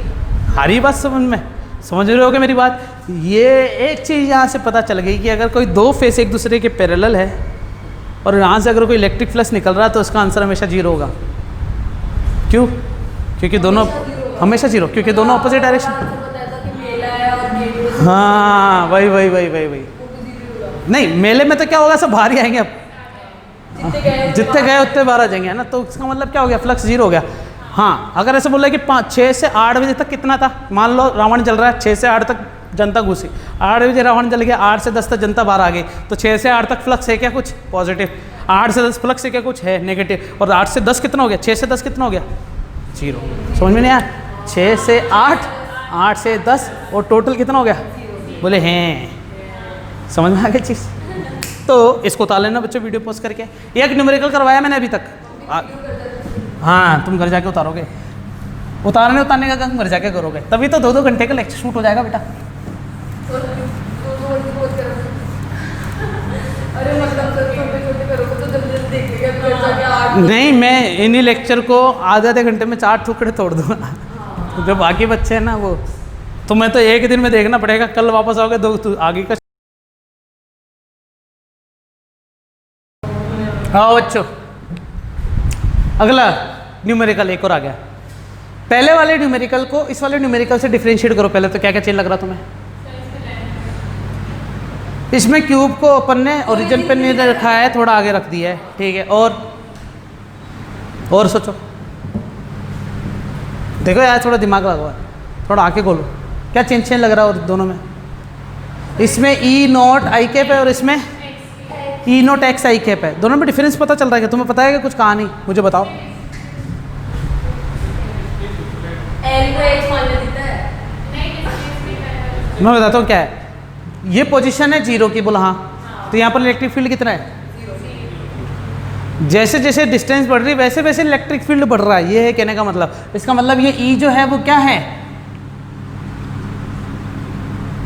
Speaker 1: हारी बात समझ में? समझ रहे हो क्या मेरी बात? ये एक चीज़ यहाँ से पता चल गई कि अगर कोई दो फेस एक दूसरे के पैरेलल है और यहाँ से अगर कोई इलेक्ट्रिक फ्लक्स निकल रहा है तो उसका आंसर हमेशा जीरो होगा। क्यों? क्योंकि दोनों हमेशा जीरो, क्योंकि दोनों अपोजिट डायरेक्शन। हाँ वही वही वही वही वही नहीं, मेले में तो क्या होगा, सब बाहर ही आएंगे। अब जितने गए उतने बाहर आ जाएंगे, है ना। तो इसका मतलब क्या हो गया? फ्लक्स जीरो हो गया। हाँ, अगर ऐसे बोला कि 6 से 8 बजे तक कितना था, मान लो रावण जल रहा है, 6 से 8 तक जनता घुसी, 8 बजे रावण जल गया, 8 से 10 तक जनता बाहर आ गई, तो 6 से 8 तक फ्लक्स है क्या कुछ पॉजिटिव, 8 से 10 फ्लक्स है क्या कुछ है नेगेटिव, और 8 से 10 कितना हो गया? 6 से 10 कितना हो गया? जीरो। समझ में नहीं आया? 6 से 8, 8 से 10 और टोटल कितना हो गया? बोले हैं। समझ में आ गई चीज़? तो इसको उतार लेना बच्चों वीडियो पोस्ट करके। एक न्यूमेरिकल करवाया मैंने अभी तक। हाँ, तुम घर जाके उतारोगे। उतारने का काम घर जाके करोगे, तभी तो 2-2 घंटे का लेक्चर शूट हो जाएगा बेटा। नहीं, मैं इन्हीं लेक्चर को आधे घंटे में 4 टुकड़े तोड़ दूंगा। जो बाकी बच्चे हैं ना वो तुम्हें तो एक दिन में देखना पड़ेगा। कल वापस आओगे तो आगे का। हाँ बच्चों, अगला न्यूमेरिकल एक और आ गया। पहले वाले न्यूमेरिकल को इस वाले न्यूमेरिकल से डिफरेंशिएट करो। पहले तो क्या क्या चेंज लग रहा तुम्हें? इसमें क्यूब को अपन ने ओरिजिन पे नहीं रखा है, थोड़ा आगे रख दिया है, ठीक है। और सोचो, देखो यार थोड़ा दिमाग लगाओ, थोड़ा आंखें खोलो, क्या चेंज लग रहा है और दोनों में? इसमें ई नॉट आई कैप है और इसमें ई नॉट एक्स आई कैप है। दोनों में डिफरेंस पता चल रहा है क्या? तुम्हें पता है कि कुछ कहा नहीं? मुझे बताओ। मैं बताता हूँ क्या है। ये पोजीशन है जीरो की, बोला हाँ, तो यहाँ पर इलेक्ट्रिक फील्ड कितना है? जैसे जैसे डिस्टेंस बढ़ रही है वैसे वैसे इलेक्ट्रिक फील्ड बढ़ रहा है। ये है कहने का मतलब। इसका मतलब ये ई जो है वो क्या है?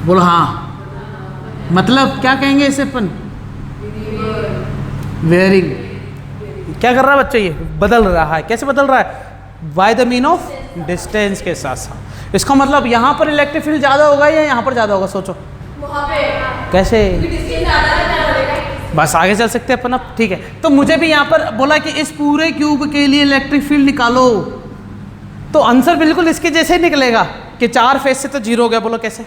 Speaker 1: बोलो हाँ। मतलब क्या कहेंगे इसे अपन? वेयरिंग। क्या कर रहा है बच्चों? ये बदल रहा है। कैसे बदल रहा है? By the mean of distance के साथ साथ। इसका मतलब यहाँ पर इलेक्ट्रिक फील्ड ज़्यादा होगा या यहाँ पर ज़्यादा होगा? सोचो कैसे। बस आगे चल सकते हैं अपन अब, ठीक है। तो मुझे भी यहाँ पर बोला कि इस पूरे क्यूब के लिए इलेक्ट्रिक फील्ड निकालो, तो आंसर बिल्कुल इसके जैसे ही निकलेगा कि 4 फेज से तो जीरो हो गया। बोलो कैसे?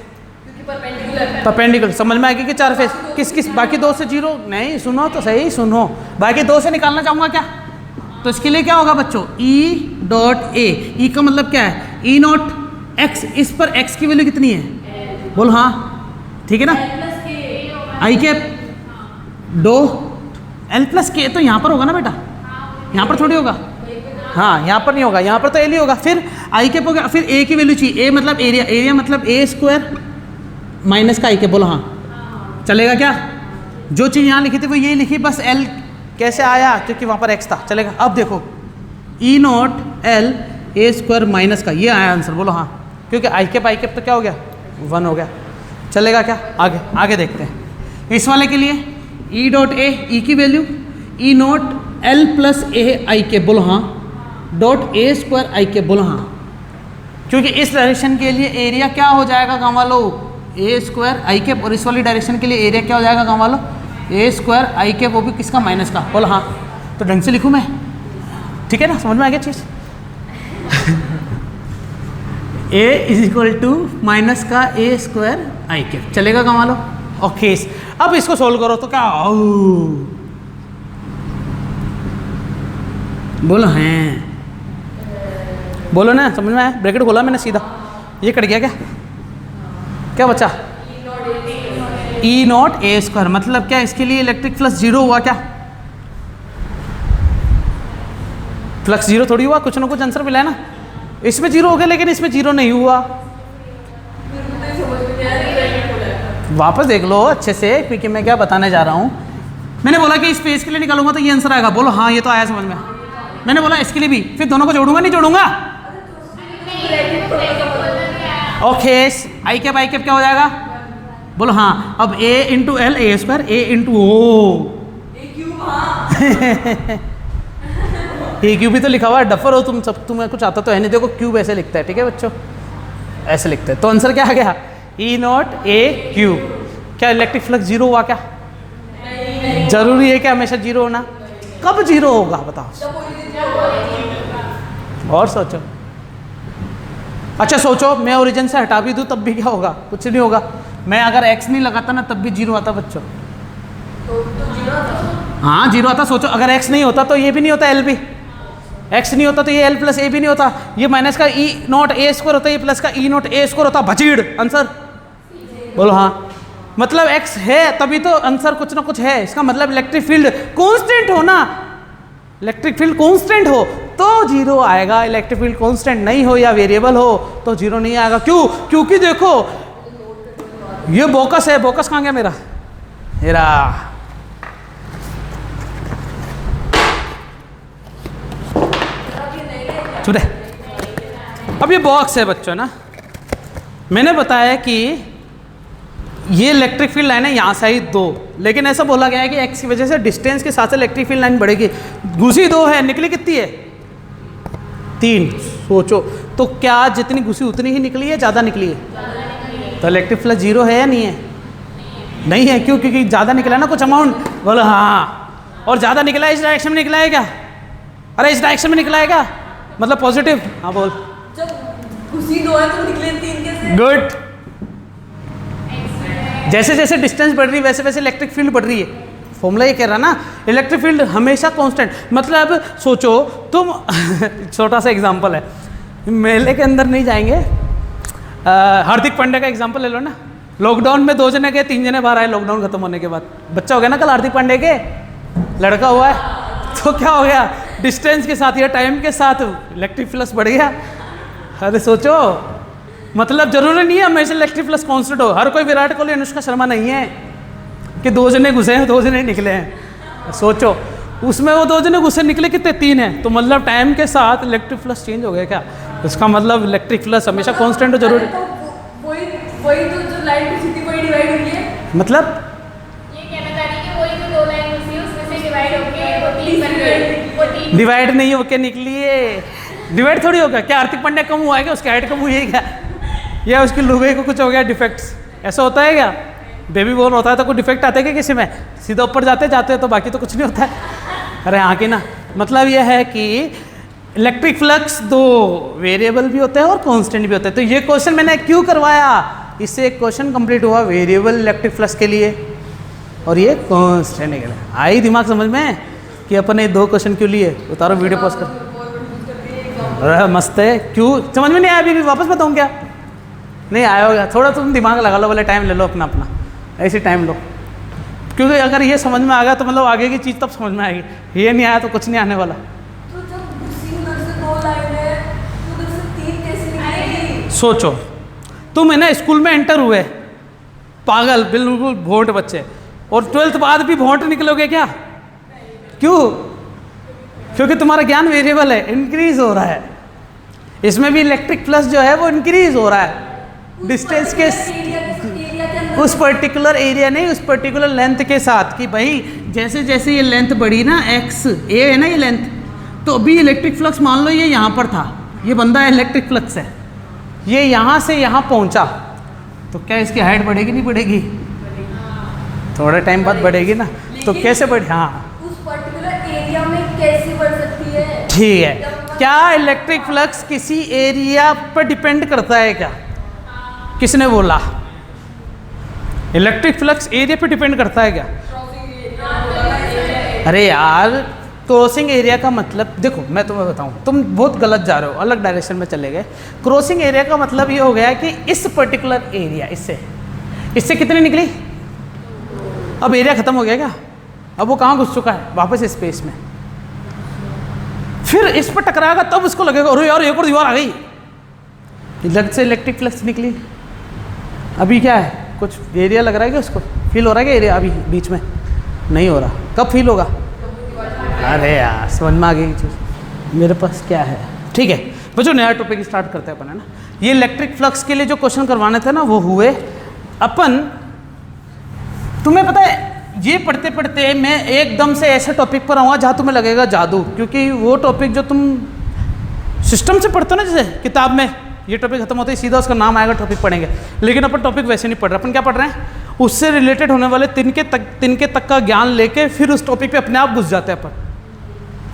Speaker 1: परपेंडिकुलर। समझ में आएगी कि 4 फेज किस किस, बाकी 2 से जीरो नहीं। सुनो तो सही, सुनो, बाकी 2 से निकालना चाहूँगा क्या? तो इसके लिए क्या होगा बच्चों? E dot A. ई का मतलब क्या है? E not x. इस पर एक्स की वैल्यू कितनी है? बोल हाँ, ठीक है ना। आई कैप डो एल प्लस के। तो यहाँ पर होगा ना बेटा, यहाँ पर थोड़ी होगा। हाँ, यहाँ पर नहीं होगा, यहाँ पर तो एल ही होगा। फिर आई कैप हो गया, फिर ए की वैल्यू चाहिए। ए मतलब एरिया, एरिया मतलब ए स्क्वायर माइनस का आई कैप। बोलो हाँ, चलेगा क्या? जो चीज़ यहाँ लिखी थी वो यही लिखी, बस एल कैसे आया? क्योंकि वहाँ पर एक्स था। चलेगा। अब देखो E naught L A square minus का, ये आया आंसर। बोलो हाँ, क्योंकि आई कैप तो क्या हो गया? 1 हो गया। चलेगा क्या? आगे आगे देखते हैं। इस वाले के लिए ई डॉट ए, ई की वैल्यू ई नॉट एल प्लस ए आई कैप। बोलो हाँ, dot A square I cap. बोलो हाँ, क्योंकि इस डायरेक्शन के लिए एरिया क्या हो जाएगा गाँव वालों? ए स्क्वायर आई कैप। और इस वाली डायरेक्शन के लिए एरिया क्या हो जाएगा गाँव वालों? ए स्क्वायर आई कैप, वो भी किसका? माइनस का। बोलो हाँ, तो ढंग से लिखूँ मैं, ठीक है ना? समझ में आ गया चीज़? ए इज इक्वल टू माइनस का ए स्क्वायर आई कैप। चलेगा गाँव वालों? ओके। अब इसको सोल्व करो तो क्या? बोलो हैं, बोलो ना, समझ में आया? ब्रैकेट खोला मैंने सीधा, ये कट गया क्या? क्या बचा? ई नॉट ए स्क्वायर। मतलब क्या इसके लिए इलेक्ट्रिक फ्लक्स जीरो हुआ क्या? फ्लक्स जीरो थोड़ी हुआ, कुछ ना कुछ आंसर मिला है ना। इसमें जीरो हो गया लेकिन इसमें जीरो नहीं हुआ। वापस देख लो अच्छे से, क्योंकि मैं क्या बताने जा रहा हूँ। मैंने बोला कि स्पेस के लिए निकालूंगा तो ये आंसर आएगा, बोलो हाँ ये तो आया समझ में। मैंने बोला इसके लिए भी, फिर दोनों को जोड़ूंगा नहीं जोड़ूंगा। ओके, आई कैप क्या हो जाएगा, बोलो हाँ। अब a into L A square, A into O, A cube भी तो लिखा हुआ है। डफर हो तुम सब, तुम्हें कुछ आता तो है नहीं। देखो क्यूब ऐसे लिखता है, ठीक है बच्चों, ऐसे लिखते हैं। तो आंसर क्या आ गया, ई नॉट ए क्यूब। क्या इलेक्ट्रिक फ्लक्स जीरो हुआ क्या? जरूरी है क्या हमेशा जीरो होना? कब जीरो होगा बताओ, और सोचो। अच्छा सोचो, मैं ओरिजिन से हटा भी दूं तब भी क्या होगा, कुछ नहीं होगा। मैं अगर x नहीं लगाता ना तब भी जीरो आता बच्चों। हाँ जीरो आता। सोचो अगर x नहीं होता तो ये भी नहीं होता, l भी। x नहीं होता तो ये l प्लस a भी नहीं होता, ये माइनस का e नॉट a स्क्वायर होता, ये प्लस का e नॉट a स्क्वायर होता। भचीड़ आंसर बोलो हाँ। मतलब x है तभी तो आंसर कुछ ना कुछ है। इसका मतलब इलेक्ट्रिक फील्ड कांस्टेंट हो ना, इलेक्ट्रिक फील्ड कांस्टेंट हो तो जीरो आएगा। इलेक्ट्रिक फील्ड कांस्टेंट नहीं हो या वेरिएबल हो तो जीरो नहीं आएगा। क्यों? क्योंकि देखो ये बोकस है। बोकस कहाँ गया मेरा? छुटे। अब ये बॉक्स है बच्चों ना, मैंने बताया कि ये इलेक्ट्रिक फील्ड लाइन है, यहाँ से आई दो, लेकिन ऐसा बोला गया है कि x की वजह से डिस्टेंस के साथ से इलेक्ट्रिक फील्ड लाइन बढ़ेगी। घुसी दो है, निकली कितनी है? 3। सोचो तो क्या जितनी घुसी उतनी ही निकली है, ज़्यादा निकली है? तो इलेक्ट्रिक फ्लक्स जीरो है या नहीं है? नहीं है। क्यों? क्योंकि ज़्यादा निकला ना कुछ अमाउंट। बोलो हाँ। और ज़्यादा निकला इस डायरेक्शन में निकला है क्या? अरे इस डायरेक्शन में निकला है क्या, मतलब पॉजिटिव। हाँ बोल।
Speaker 2: जब घुसी दो है तो निकले 3 कैसे?
Speaker 1: गुड। जैसे जैसे डिस्टेंस बढ़ रही है वैसे वैसे इलेक्ट्रिक फील्ड बढ़ रही है। फॉर्मूला ये कह रहा ना, इलेक्ट्रिक फील्ड हमेशा कांस्टेंट। मतलब सोचो तुम छोटा सा एग्जांपल है, मेले के अंदर नहीं जाएंगे। हार्दिक पांड्या का एग्जांपल ले लो ना। लॉकडाउन में 2 जने गए, 3 जने बाहर आए लॉकडाउन खत्म होने के बाद। बच्चा हो गया ना कल हार्दिक पांड्या के, लड़का हुआ है तो क्या हो गया, डिस्टेंस के साथ या टाइम के साथ इलेक्ट्रिक फ्लक्स बढ़ गया। अरे सोचो, मतलब जरूरी नहीं है हमेशा इलेक्ट्रिक फ्लक्स कांस्टेंट हो। हर कोई विराट कोहली अनुष्का शर्मा नहीं है कि 2 जने घुसे हैं 2 जने निकले हैं। सोचो उसमें वो 2 जने घुसे निकले कितने, 3 हैं। तो मतलब टाइम के साथ इलेक्ट्रिक फ्लक्स चेंज हो गया क्या? इसका मतलब इलेक्ट्रिक फ्लक्स हमेशा कांस्टेंट हो जरूरी।
Speaker 2: वही तो जो लाइन घुसी थी वही डिवाइड हुई है।
Speaker 1: मतलब
Speaker 2: ये कहना चाह रही है कि वही जो 2 लाइन घुसी है उसमें से डिवाइड होके वो 3 बन गई। वो 3
Speaker 1: डिवाइड नहीं होके निकली है। डिवाइड थोड़ी होगा। क्या हार्दिक पांड्या कम हुआ है क्या? उसकी हाइट कम हुई है क्या? या उसकी लुगाई को कुछ हो गया डिफेक्ट्स? ऐसा होता है क्या? बेबी बोर्न होता है तो कोई डिफेक्ट आते हैं क्या किसी में? सीधा ऊपर जाते हैं तो बाकी तो कुछ नहीं होता है। अरे हाँ कि ना। मतलब यह है कि इलेक्ट्रिक फ्लक्स 2 वेरिएबल भी होते हैं और कांस्टेंट भी होते हैं। तो ये क्वेश्चन मैंने क्यों करवाया, इससे एक क्वेश्चन कंप्लीट हुआ वेरिएबल इलेक्ट्रिक फ्लक्स के लिए और ये कांस्टेंट के लिए। आई दिमाग समझ में कि अपन ने 2 क्वेश्चन क्यों लिए? उतारो वीडियो पॉज कर। अरे मस्त है। क्यों समझ में नहीं आया? अभी वापस बताऊँ क्या? नहीं आया होगा। थोड़ा तुम दिमाग लगा लो, बोले टाइम ले लो अपना अपना, ऐसे टाइम लो। क्योंकि अगर ये समझ में आ गया तो मतलब आगे की चीज़ तब समझ में आएगी। ये नहीं आया तो कुछ नहीं आने वाला।
Speaker 2: तो जब घुसी उधर से 2 लाइन है तो उधर से 3 कैसे निकलेगी?
Speaker 1: सोचो तुम है ना स्कूल में एंटर हुए, पागल बिल्कुल भोंट बच्चे, और 12th बाद भी भोंट निकलोगे क्या? क्यों? क्योंकि तुम्हारा ज्ञान वेरिएबल है, इंक्रीज हो रहा है। इसमें भी इलेक्ट्रिक फ्लक्स जो है वो इंक्रीज हो रहा है डिस्टेंस के उस पर्टिकुलर एरिया नहीं, उस पर्टिकुलर लेंथ के साथ। कि भाई जैसे जैसे ये लेंथ बढ़ी ना, एक्स ए है ना ये लेंथ, तो अभी इलेक्ट्रिक फ्लक्स मान लो ये यहाँ पर था, ये बंदा इलेक्ट्रिक फ्लक्स है, ये यहाँ से यहाँ पहुँचा, तो क्या इसकी हाइट बढ़ेगी नहीं बढ़ेगी? थोड़े टाइम बाद बढ़ेगी ना। तो कैसे बढ़े? हाँ
Speaker 2: उस पर्टिकुलर एरिया में कैसे बढ़ सकती है?
Speaker 1: ठीक है। क्या इलेक्ट्रिक फ्लक्स किसी एरिया पर डिपेंड करता है क्या? किसने बोला? इलेक्ट्रिक फ्लक्स एरिया पे डिपेंड करता है क्या? अरे यार क्रॉसिंग एरिया का मतलब देखो, मैं तुम्हें बताऊं, तुम बहुत गलत जा रहे हो, अलग डायरेक्शन में चले गए। क्रॉसिंग एरिया का मतलब ये हो गया कि इस पर्टिकुलर एरिया इससे कितनी निकली? अब एरिया खत्म हो गया क्या? अब वो कहाँ घुस चुका है? वापस स्पेस में। फिर इस पर टकराएगा तब उसको लगेगा अरे यार एक और दीवार आ गई, इधर से इलेक्ट्रिक फ्लक्स निकली। अभी क्या है, कुछ एरिया लग रहा है कि उसको फील हो रहा है कि एरिया अभी बीच में नहीं हो रहा, कब फील होगा? अरे यार समझ में आ गई चीज़। मेरे पास क्या है, ठीक है बच्चों नया टॉपिक स्टार्ट करते हैं अपन, है ना। ये इलेक्ट्रिक फ्लक्स के लिए जो क्वेश्चन करवाने थे ना वो हुए अपन। तुम्हें पता है ये पढ़ते पढ़ते मैं एकदम से ऐसे टॉपिक पर आऊँगा जहाँ तुम्हें लगेगा जादू, क्योंकि वो टॉपिक जो तुम सिस्टम से पढ़ते हो ना, जैसे किताब में ये टॉपिक खत्म होता है सीधा उसका नाम आएगा टॉपिक पढ़ेंगे, लेकिन अपन टॉपिक वैसे नहीं पढ़ रहे। अपन क्या पढ़ रहे हैं, उससे रिलेटेड होने वाले तिनके तक का ज्ञान लेके फिर उस टॉपिक पे अपने आप घुस जाते हैं अपन।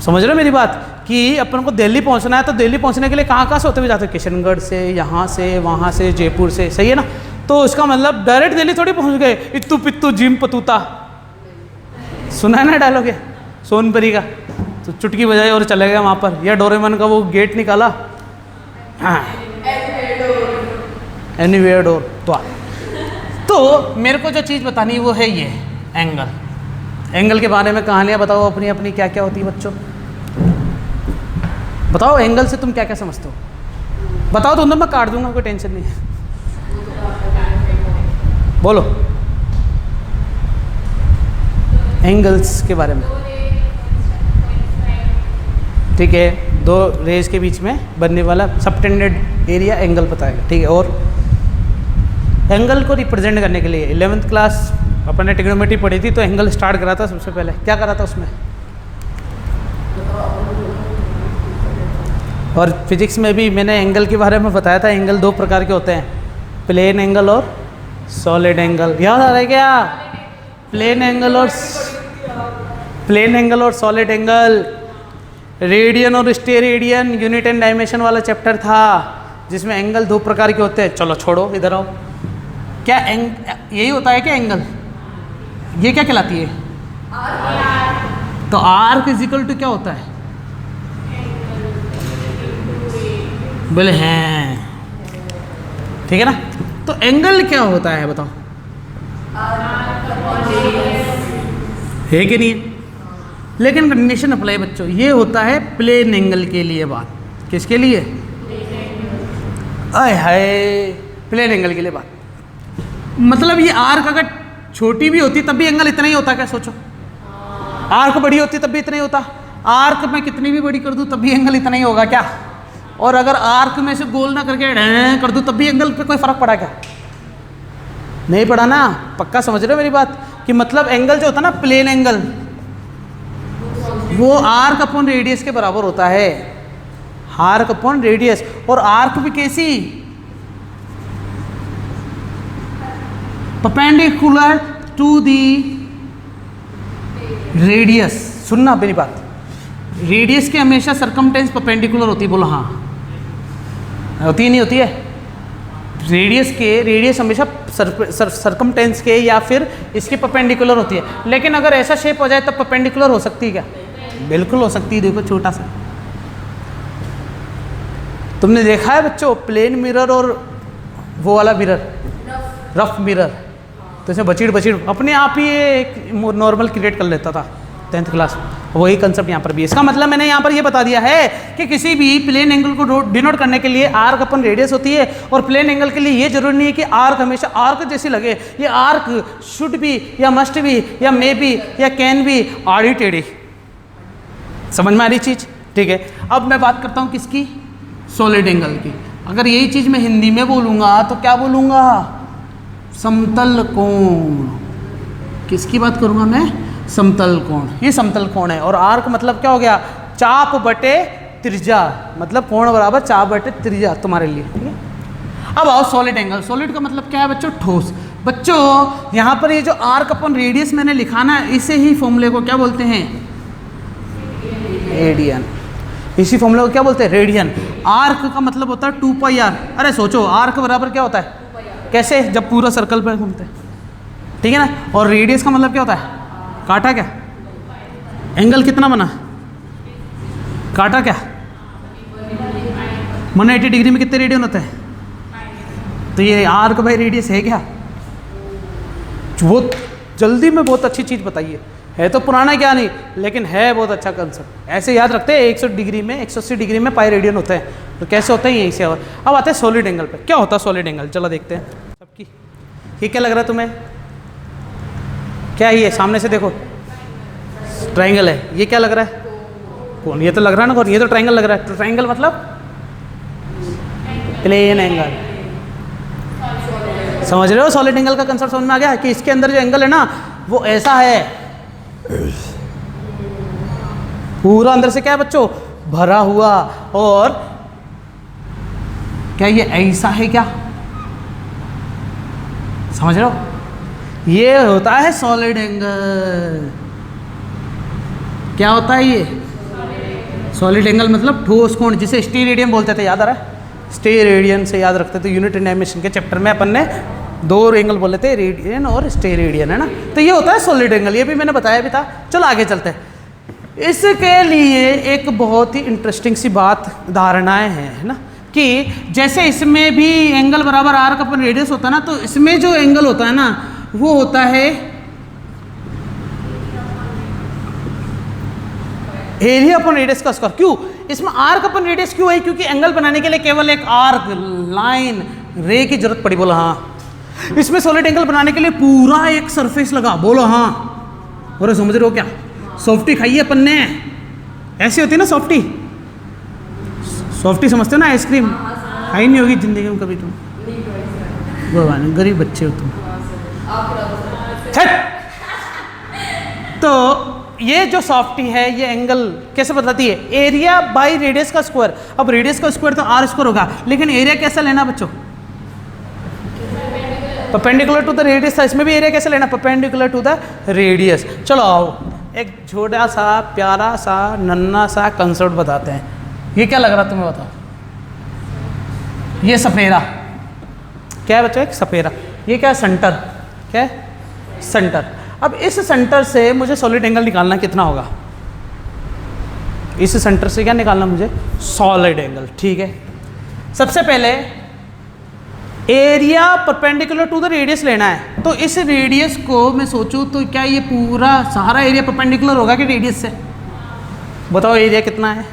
Speaker 1: समझ रहे हो मेरी बात, कि अपन को दिल्ली पहुंचना है तो दिल्ली पहुंचने के लिए कहाँ से होते हुए जाते हैं, किशनगढ़ से, यहाँ से, वहाँ से, जयपुर से, सही है ना। तो इसका मतलब डायरेक्ट दिल्ली थोड़ी पहुँच गए, इत्तू पित्तू जिम पतूता, सुना है ना डायलॉग है सोनपरी का, तो चुटकी बजाई और चले गए वहाँ पर, या डोरेमन का वो गेट निकाला, हाँ एनीवेयर डोर। तो मेरे को जो चीज़ बतानी वो है ये एंगल। एंगल के बारे में कहानियाँ बताओ अपनी अपनी, क्या क्या होती है बच्चों, बताओ एंगल से तुम क्या क्या समझते हो, बताओ तो मैं काट दूंगा, कोई टेंशन नहीं है, बोलो एंगल्स के बारे में। ठीक है, दो रेज के बीच में बनने वाला सबटेंडेड एरिया एंगल बताएगा, ठीक है। और एंगल को रिप्रेजेंट करने के लिए 11th क्लास अपन ने ट्रिग्नोमेट्री पढ़ी थी, तो एंगल स्टार्ट करा था सबसे पहले, क्या करा था उसमें। और फिजिक्स में भी मैंने एंगल के बारे में बताया था, एंगल दो प्रकार के होते हैं, प्लेन एंगल और सॉलिड एंगल। याद आ रहा है क्या, प्लेन एंगल और सॉलिड एंगल। रेडियन और स्टेरेडियन यूनिट एंड डायमेंशन वाला चैप्टर था, जिसमें एंगल दो प्रकार के होते हैं। चलो छोड़ो, इधर आओ, क्या यही होता है क्या एंगल, ये क्या कहलाती है, तो आर्क इज इक्वल टू क्या होता है, बोले हैं, ठीक है ना। तो एंगल क्या होता है बताओ, है कि नहीं, लेकिन कंडीशन अप्लाई बच्चों, ये होता है प्लेन एंगल के लिए बात, किसके लिए, आय हाय प्लेन एंगल के लिए बात। मतलब ये आर्क अगर छोटी भी होती तब भी एंगल इतना ही होता, क्या सोचो, आर्क बड़ी होती तब भी इतना ही होता, आर्क में कितनी भी बड़ी कर दूं तब भी एंगल इतना ही होगा क्या, और अगर आर्क में से गोल ना करके कर दूं तब भी एंगल पे कोई फर्क पड़ा क्या, नहीं पड़ा ना। पक्का समझ रहे हो मेरी बात, कि मतलब एंगल जो होता है ना प्लेन एंगल, वो आर्क अपॉन रेडियस के बराबर होता है, आर्क अपॉन रेडियस। और आर्क भी कैसी, परपेंडिकुलर टू दी रेडियस। सुनना मेरी बात, रेडियस के हमेशा सरकमटेंस परपेंडिकुलर होती है, बोलो हाँ होती है नहीं होती है, रेडियस हमेशा सरकमटेंस के या फिर इसके परपेंडिकुलर होती है। लेकिन अगर ऐसा शेप हो जाए तब परपेंडिकुलर हो सकती है क्या, बिल्कुल हो सकती है। देखो छोटा सा, तुमने देखा है बच्चों प्लेन मिरर और वो वाला मिरर, रफ मिरर, तो इसमें बचीड़ अपने आप ही एक नॉर्मल क्रिएट कर लेता था 10th क्लास, वही कंसेप्ट यहाँ पर भी। इसका मतलब मैंने यहाँ पर ये बता दिया है कि किसी भी प्लेन एंगल को डिनोट करने के लिए आर्क अपन रेडियस होती है, और प्लेन एंगल के लिए ये जरूरी नहीं है कि आर्क हमेशा आर्क जैसी लगे, ये आर्क शुड भी या मस्ट भी या मे भी या कैन भी आड़ी टेढ़ी। समझ में आ रही चीज़, ठीक है। अब मैं बात करता हूँ किसकी, सॉलिड एंगल की। अगर यही चीज़ मैं हिंदी में बोलूँगा तो क्या बोलूँगा, समतल कोण। किसकी बात करूँगा मैं, समतल कोण। ये समतल कोण है। और आर्क मतलब क्या हो गया, चाप बटे त्रिज्या, मतलब कोण बराबर चाप बटे त्रिज्या तुम्हारे लिए, ठीक है। अब आओ सॉलिड एंगल। सॉलिड का मतलब क्या है बच्चों, ठोस। बच्चों यहाँ पर ये जो आर्क अपन रेडियस मैंने लिखाना है, इसे ही फॉर्मूले को क्या बोलते हैं, रेडियन। इसी फॉर्मूले को क्या बोलते हैं, रेडियन। आर्क का मतलब होता है 2πr। अरे सोचो आर्क बराबर क्या होता है, कैसे, जब पूरा सर्कल पर घूमते हैं, ठीक है ना। और रेडियस का मतलब क्या होता है, काटा। क्या एंगल कितना बना, काटा क्या, 180 डिग्री में कितने रेडियन होते हैं, तो ये आर्क बाई रेडियस है क्या। बहुत जल्दी में बहुत अच्छी चीज़ बताइए, है तो पुराना क्या नहीं, लेकिन है बहुत अच्छा कंसेप्ट। ऐसे याद रखते हैं 180 डिग्री में 180 डिग्री में पाई रेडियन होते हैं, तो कैसे होते हैं यहीं से। और अब आते हैं सॉलिड एंगल पे। क्या होता है सॉलिड एंगल, चलो देखते हैं सबकी। ये क्या लग रहा है तुम्हें, क्या है ये, सामने से देखो ट्राइंगल है, ये क्या लग रहा है, कौन, ये तो लग रहा है ना कौन, ये तो ट्राइंगल लग रहा है। तो ट्राइंगल मतलब प्लेन एंगल, समझ रहे हो। सॉलिड एंगल का कंसेप्ट समझ में आ गया कि इसके अंदर जो एंगल है ना वो ऐसा है, पूरा अंदर से क्या है बच्चों, भरा हुआ। और क्या ये ऐसा है क्या, समझ रहे हो, ये होता है सॉलिड एंगल। क्या होता है ये सॉलिड एंगल, मतलब ठोस कोण, जिसे स्टेरेडियन बोलते थे, याद आ रहा है, स्टेरेडियन से याद रखते थे। यूनिट डायमेंशन के चैप्टर में अपन ने 2 एंगल बोले थे, रेडियन और स्टेरेडियन, है ना। तो ये होता है सॉलिड एंगल, ये भी मैंने बताया भी था। चलो आगे चलते हैं। इसके लिए एक बहुत ही इंटरेस्टिंग सी बात, धारणाएं हैं, है ना, कि जैसे इसमें भी एंगल बराबर आर का अपन रेडियस होता है ना, तो इसमें जो एंगल होता है ना वो होता है एरिया अपन रेडियस का स्क्वायर। क्यों, इसमें आर्क अपन रेडियस क्यों है, क्योंकि एंगल बनाने के लिए केवल एक आर्क लाइन रे की जरूरत पड़ी, बोला हाँ। इसमें सॉलिड एंगल बनाने के लिए पूरा एक सरफेस लगा, बोलो हाँ। और समझ रहे हो क्या, सॉफ्टी खाई है अपन ने, ऐसी होती है ना सॉफ्टी, सॉफ्टी समझते हो ना, आइसक्रीम खाई नहीं होगी जिंदगी में कभी तुम, भगवान गरीब बच्चे हो तुम। तो ये जो सॉफ्टी है ये एंगल कैसे बताती है, एरिया बाई रेडियस का स्क्वायर। अब रेडियस का स्क्वायर तो आर स्क्वायर होगा, लेकिन एरिया कैसे लेना बच्चों, परपेंडिकुलर टू द रेडियस था, इसमें भी एरिया कैसे लेना, परपेंडिकुलर टू द रेडियस। चलो आओ एक छोटा सा प्यारा सा नन्ना सा कंसेप्ट बताते हैं। ये क्या लग रहा तुम्हें बताओ, ये सफेरा क्या है बच्चों, एक सफेरा। ये क्या है, सेंटर, क्या है, सेंटर। अब इस सेंटर से मुझे सॉलिड एंगल निकालना कितना होगा, इस सेंटर से क्या निकालना मुझे, सॉलिड एंगल। ठीक है, सबसे पहले area perpendicular to the radius लेना है। तो इस रेडियस को मैं सोचूं तो क्या ये पूरा सारा एरिया परपेंडिकुलर होगा कि रेडियस से, बताओ एरिया कितना है,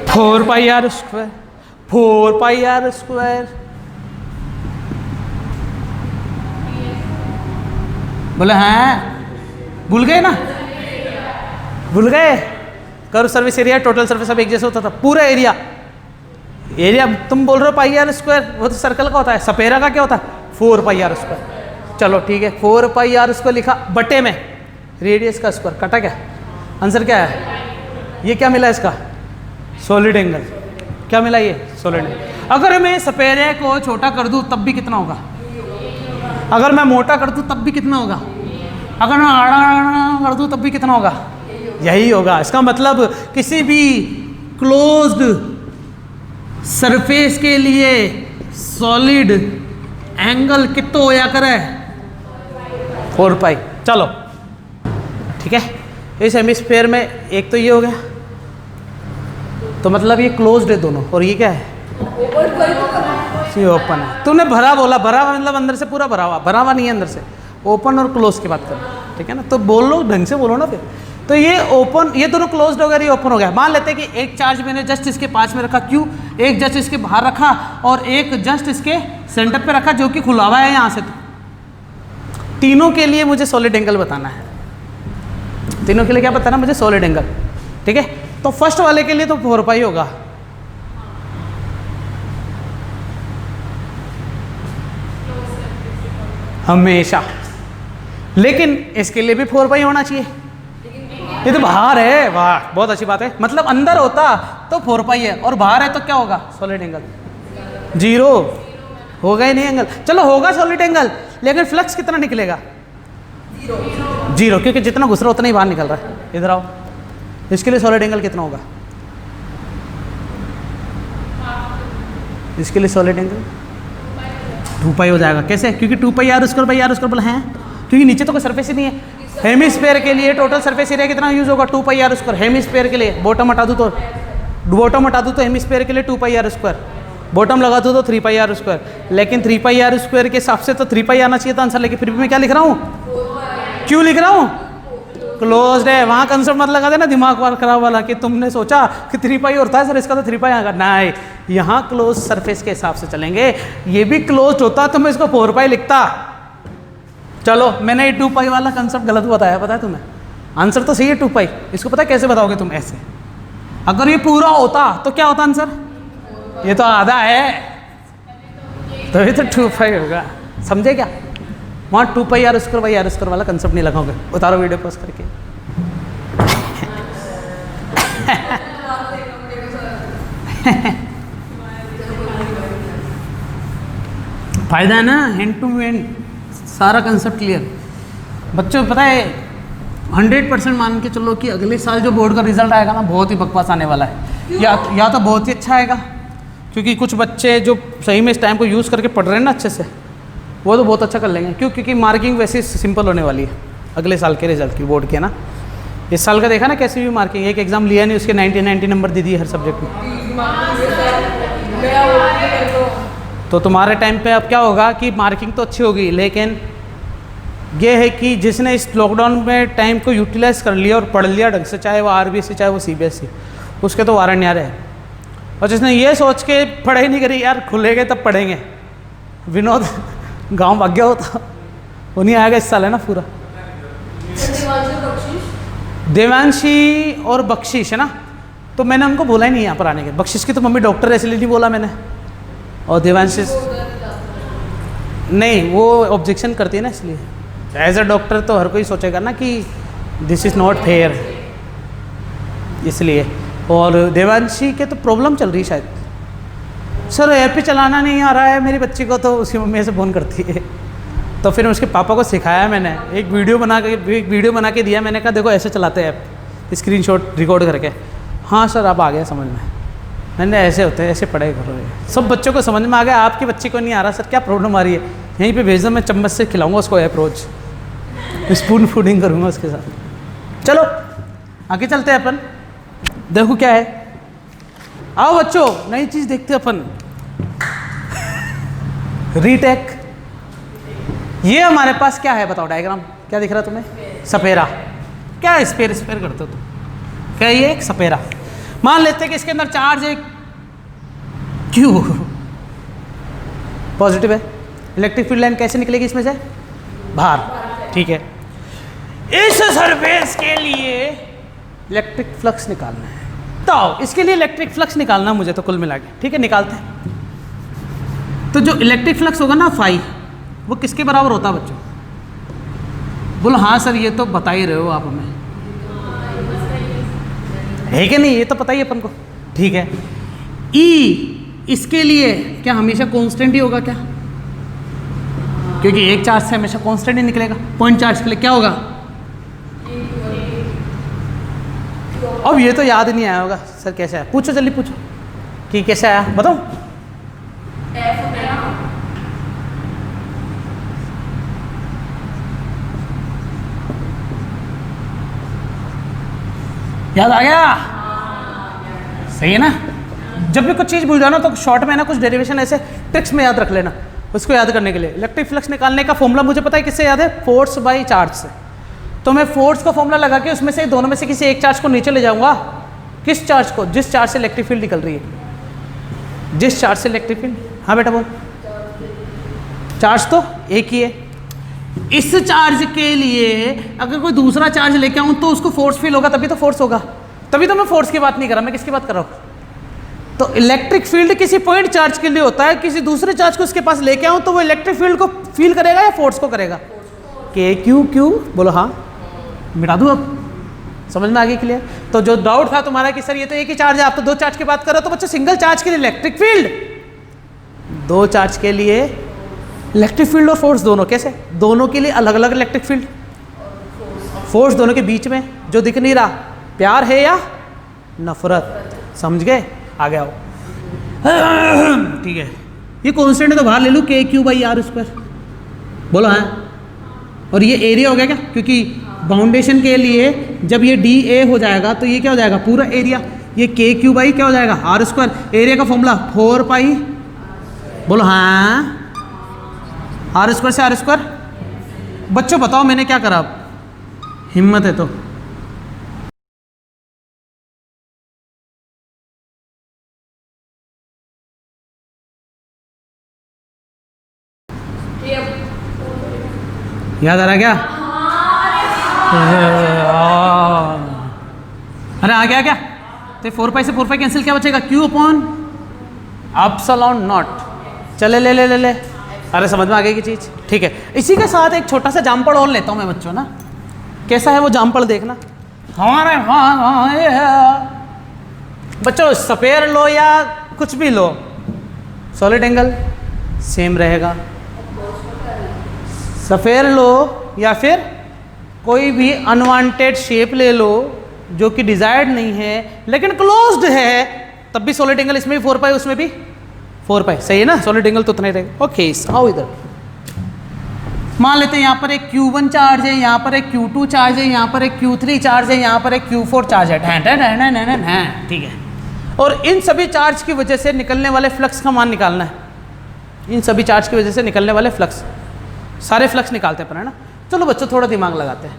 Speaker 1: 4 pi R square, 4 pi R square. बोले हैं, भूल गए ना, भूल गए। Curve surface area total surface सब एक जैसे होता था, पूरा एरिया, एरिया तुम बोल रहे हो पाई आर स्क्वायर, वो तो सर्कल का होता है, सपेरा का क्या होता है 4 पाई आर स्क्वायर। चलो ठीक है, 4 पाई आर स्क्वायर लिखा, बटे में रेडियस का स्क्वायर, कटा क्या, आंसर क्या है, ये क्या मिला इसका, सॉलिड एंगल। क्या मिला, ये सॉलिड एंगल। अगर मैं सपेरे को छोटा कर दूं तब भी कितना होगा, अगर मैं मोटा कर दूं तब भी कितना होगा, अगर मैं आड़ा कर दूं तब भी कितना होगा, यही होगा। इसका मतलब किसी भी क्लोज्ड सरफेस के लिए सॉलिड एंगल कितना होया करे, 4 पाई। चलो ठीक है, इस हेमिस्फीयर में एक तो ये हो गया, तो मतलब ये क्लोज्ड है दोनों, और ये क्या है, ये ओपन है। तूने भरा बोला, भरा हुआ मतलब अंदर से पूरा भरा हुआ, भरा हुआ नहीं है अंदर से, ओपन और क्लोज की बात कर, ठीक है ना। तो बोल लो, ढंग से बोलो ना फिर। तो ये ओपन, ये दोनों क्लोज्ड हो गया, ये ओपन हो गया। मान लेते हैं कि एक चार्ज मैंने जस्ट इसके पास में रखा, क्यों, एक जस्ट इसके बाहर रखा और एक जस्ट इसके सेंटर पे रखा जो कि खुला हुआ है यहाँ से। तो तीनों के लिए मुझे सॉलिड एंगल बताना है, तीनों के लिए क्या बताना मुझे, सॉलिड एंगल। ठीक है, तो फर्स्ट वाले के लिए तो 4 पाई होगा, हमेशा, लेकिन इसके लिए भी 4 पाई होना चाहिए। ये तो बाहर है, वाह बहुत अच्छी बात है, मतलब अंदर होता तो 4 पाई है और बाहर है तो क्या होगा, सॉलिड एंगल 0 होगा ही नहीं एंगल। चलो होगा सॉलिड एंगल, लेकिन फ्लक्स कितना निकलेगा, 0, क्योंकि जितना घुस रहा उतना ही बाहर निकल रहा है। इधर आओ, इसके लिए सॉलिड एंगल कितना होगा, इसके लिए सॉलिड एंगल 2 पाई हो जाएगा। कैसे, क्योंकि 2 pi R square by R square बोला है, क्योंकि नीचे तो कोई सरफेस ही नहीं है। हेमिस्फीयर के लिए टोटल सरफेस एरिया कितना यूज होगा, 2 पाई आर स्क्वायर। हेमिस्फीयर के लिए बॉटम हटा दूँ तो, बॉटम हटा दूँ तो हेमिस्फीयर के लिए 2 पाई आर स्क्वायर, बॉटम लगा दूँ तो 3 पाई आर स्क्वायर। लेकिन 3 पाई आर स्क्वायर के हिसाब से तो 3 पाई आना चाहिए था आंसर, लेकिन फिर भी मैं क्या लिख रहा हूँ, क्यों लिख रहा हूँ? क्लोज्ड है, वहाँ कंसेप्ट मत लगा देना दिमाग वार खराब वाला कि तुमने सोचा कि 3 पाई होता है सर, इसका तो 3 पाई आएगा। नहीं, यहाँ क्लोज सरफेस के हिसाब से चलेंगे। ये भी क्लोज्ड होता तो मैं इसको 4 पाई लिखता। चलो, मैंने ये 2 पाई वाला कंसेप्ट गलत बताया, पता है तुम्हें? आंसर तो सही है 2 पाई। इसको पता है कैसे बताओगे तुम? ऐसे, अगर ये पूरा होता तो क्या होता आंसर? ये तो आधा है, तो ये तो 2 पाई होगा। समझे क्या? वहाँ 2 pi R square by R square वाला कंसेप्ट नहीं लगाओगे। उतारो वीडियो पॉज करके। फायदा है ना, हैंड टू हैंड सारा कंसेप्ट क्लियर। बच्चों पता है 100% मान के चलो कि अगले साल जो बोर्ड का रिजल्ट आएगा ना, बहुत ही बकवास आने वाला है। या तो बहुत ही अच्छा आएगा, क्योंकि कुछ बच्चे जो सही में इस टाइम को यूज़ करके पढ़ रहे हैं ना अच्छे से, वो तो बहुत अच्छा कर लेंगे। क्यों? क्योंकि मार्किंग वैसे सिंपल होने वाली है अगले साल के रिजल्ट की, बोर्ड के ना। इस साल का देखा ना कैसे भी मार्किंग, एक एग्जाम लिया नहीं उसके 90 नंबर दे दिए हर सब्जेक्ट में। तो तुम्हारे टाइम पे अब क्या होगा कि मार्किंग तो अच्छी होगी, लेकिन ये है कि जिसने इस लॉकडाउन में टाइम को यूटिलाइज कर लिया और पढ़ लिया ढंग से, चाहे वो RBSE चाहे वो CBSE, उसके तो वारा न्यारे है। और जिसने ये सोच के पढ़ाई नहीं करी यार खुलेंगे तब पढ़ेंगे, विनोद गांव भाग गया होता, वो नहीं आएगा इस साल है ना पूरा। देवांशी और बख्शिश है ना, तो मैंने उनको बोला ही नहीं यहाँ पर आने के। बख्शिश की तो मम्मी डॉक्टर है इसलिए नहीं बोला मैंने, और देवांशी नहीं, वो ऑब्जेक्शन करती है ना, इसलिए एज अ डॉक्टर तो हर कोई सोचेगा ना कि दिस इज़ नॉट फेयर, इसलिए। और देवांशी के तो प्रॉब्लम चल रही शायद, सर ऐप पे चलाना नहीं आ रहा है मेरी बच्ची को, तो उसकी मम्मी से फ़ोन करती है। तो फिर उसके पापा को सिखाया मैंने, एक वीडियो बना के दिया। मैंने कहा देखो ऐसे चलाते हैं ऐप, स्क्रीनशॉट रिकॉर्ड करके। हाँ सर अब आ गया समझ में। मैंने ऐसे होते हैं, ऐसे पढ़ाई करो, सब बच्चों को समझ में आ गया। आपकी बच्ची को नहीं आ रहा सर, क्या प्रॉब्लम आ रही है? यहीं पे भेज दो, मैं चम्मच से खिलाऊंगा उसको ऐप रोज, स्पून फूडिंग करूँगा उसके साथ। चलो आगे चलते हैं अपन, देखो क्या है। आओ बच्चों नई चीज़ देखते हैं अपन, रीटेक। ये हमारे पास क्या है बताओ? डायग्राम क्या दिख रहा है तुम्हें? सपेरा। क्या स्पेयर करते हो तुम? क्या ये एक सपेरा? मान लेते हैं कि इसके अंदर चार्ज एक क्यू पॉजिटिव है। इलेक्ट्रिक फील्ड लाइन कैसे निकलेगी इसमें से? बाहर। ठीक है, इस सरफेस के लिए इलेक्ट्रिक फ्लक्स निकालना है, तो इसके लिए इलेक्ट्रिक फ्लक्स निकालना मुझे तो कुल मिला के। ठीक है, निकालते हैं। तो जो इलेक्ट्रिक फ्लक्स होगा ना फाई, वो किसके बराबर होता है बच्चों? बोलो हाँ सर, ये तो बता ही रहे हो आप हमें, है कि नहीं? ये तो पता ही अपन को। ठीक है, ई इसके लिए क्या हमेशा कांस्टेंट ही होगा क्या? क्योंकि एक चार्ज से हमेशा कांस्टेंट ही निकलेगा। पॉइंट चार्ज के लिए क्या होगा? अब ये तो याद नहीं आया होगा सर, कैसे आया? पूछो जल्दी पूछो कि कैसे आया, बताओ। याद आ गया? सही है ना? जब भी कुछ चीज़ भूल जाओ ना तो शॉर्ट में ना कुछ डेरिवेशन ऐसे ट्रिक्स में याद रख लेना, उसको याद करने के लिए। इलेक्ट्रिक फ्लक्स निकालने का फॉर्मूला मुझे पता है किससे याद है? फोर्स बाई चार्ज से। तो मैं फोर्स का फॉर्मूला लगा के उसमें से दोनों में से किसी एक चार्ज को नीचे ले जाऊंगा। किस चार्ज को? जिस चार्ज से इलेक्ट्रिक फील्ड निकल रही है। जिस चार्ज से इलेक्ट्रिक फील्ड, हाँ बेटा बोल। चार्ज तो एक ही है। इस चार्ज के लिए अगर कोई दूसरा चार्ज लेके आऊँ तो उसको फोर्स फील होगा, तभी तो फोर्स होगा। तभी तो मैं फोर्स की बात नहीं कर रहा, मैं किसकी बात कर रहा हूँ? तो इलेक्ट्रिक फील्ड किसी पॉइंट चार्ज के लिए होता है, किसी दूसरे चार्ज को उसके पास लेके आऊँ तो वो इलेक्ट्रिक फील्ड को फील करेगा या फोर्स को करेगा? के क्यू क्यू बोलो हाँ, मिटा दूँ अब? समझ में आ गई क्लियर? तो जो डाउट था तुम्हारा कि सर ये तो एक ही चार्ज है, आप तो दो चार्ज की बात कर रहे हो, तो बच्चे सिंगल चार्ज के लिए इलेक्ट्रिक फील्ड, दो चार्ज के लिए इलेक्ट्रिक फील्ड और फोर्स दोनों कैसे? दोनों के लिए अलग अलग इलेक्ट्रिक फील्ड, फोर्स दोनों के बीच में जो दिख नहीं रहा, प्यार है या नफरत? समझ गए? आ गया हो। ठीक है, ये कांस्टेंट है तो बाहर ले लूँ के क्यू बाई आर स्क्वायर, बोलो हाँ। और ये एरिया हो गया क्या? क्योंकि बाउंडेशन के लिए जब ये डी ए हो जाएगा तो ये क्या हो जाएगा? पूरा एरिया। ये के क्यू बाई क्या हो जाएगा? R square. एरिया का फॉर्मूला 4 पाई, बोलो हाँ, आर स्क्वायर से आर स्क्वायर। बच्चों बताओ मैंने क्या करा? हिम्मत है तो। याद आ रहा क्या? अरे आ गया क्या? तो 4 पाई से 4 पाई कैंसिल, क्या बचेगा? Q upon epsilon not. चले ले ले ले ले। अरे समझ में आ गई की चीज़? ठीक है, इसी के साथ एक छोटा सा जामपड़ और लेता हूँ मैं बच्चों ना। कैसा है वो जामपड़ देखना। हमारे बच्चों सपेयर लो या कुछ भी लो, सॉलिड एंगल सेम रहेगा। सफेयर लो या फिर कोई भी अनवांटेड शेप ले लो जो कि डिजायर्ड नहीं है लेकिन क्लोज्ड है, तब भी सॉलिड एंगल इसमें भी 4 पाई उसमें भी 4 पाई, सही है ना? सॉलिड एंगल तो उतना ही रहेगा। ओके, आओ इधर। मान लेते हैं यहाँ पर एक Q1 चार्ज है, यहाँ पर एक Q2 चार्ज है, यहाँ पर एक Q3 चार्ज है, यहाँ पर एक Q4 चार्ज है। ठीक है, और इन सभी चार्ज की वजह से निकलने वाले फ्लक्स का मान निकालना है। इन सभी चार्ज की वजह से निकलने वाले फ्लक्स, सारे फ्लक्स निकालते हैं अपन, है ना? चलो बच्चों थोड़ा दिमाग लगाते हैं।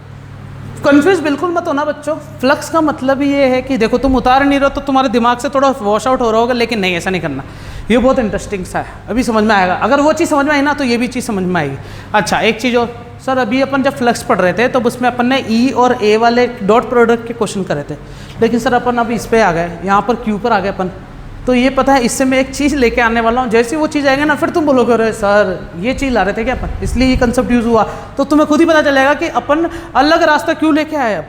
Speaker 1: कंफ्यूज बिल्कुल मत होना बच्चों। फ्लक्स का मतलब ये है कि देखो तुम उतार नहीं रहे हो तो तुम्हारे दिमाग से थोड़ा वॉश आउट हो रहा होगा, लेकिन नहीं, ऐसा नहीं करना। ये बहुत इंटरेस्टिंग सा है, अभी समझ में आएगा। अगर वो चीज़ समझ में आई ना तो ये भी चीज़ समझ में आएगी। अच्छा, एक चीज़ और सर, अभी अपन जब फ्लक्स पढ़ रहे थे तो उसमें अपन ने E और A वाले डॉट प्रोडक्ट के क्वेश्चन करे थे, लेकिन सर अपन अभी इस पर आ गए, यहाँ पर Q पर आ गए अपन। तो ये पता है इससे मैं एक चीज़ लेके आने वाला हूँ, जैसे वो चीज़ आएगी ना फिर तुम बोलोगे अरे सर ये चीज़ ला रहे थे क्या अपन, इसलिए ये कंसेप्ट यूज़ हुआ। तो तुम्हें खुद ही पता चलेगा कि अपन अलग रास्ता क्यों लेके आए, अब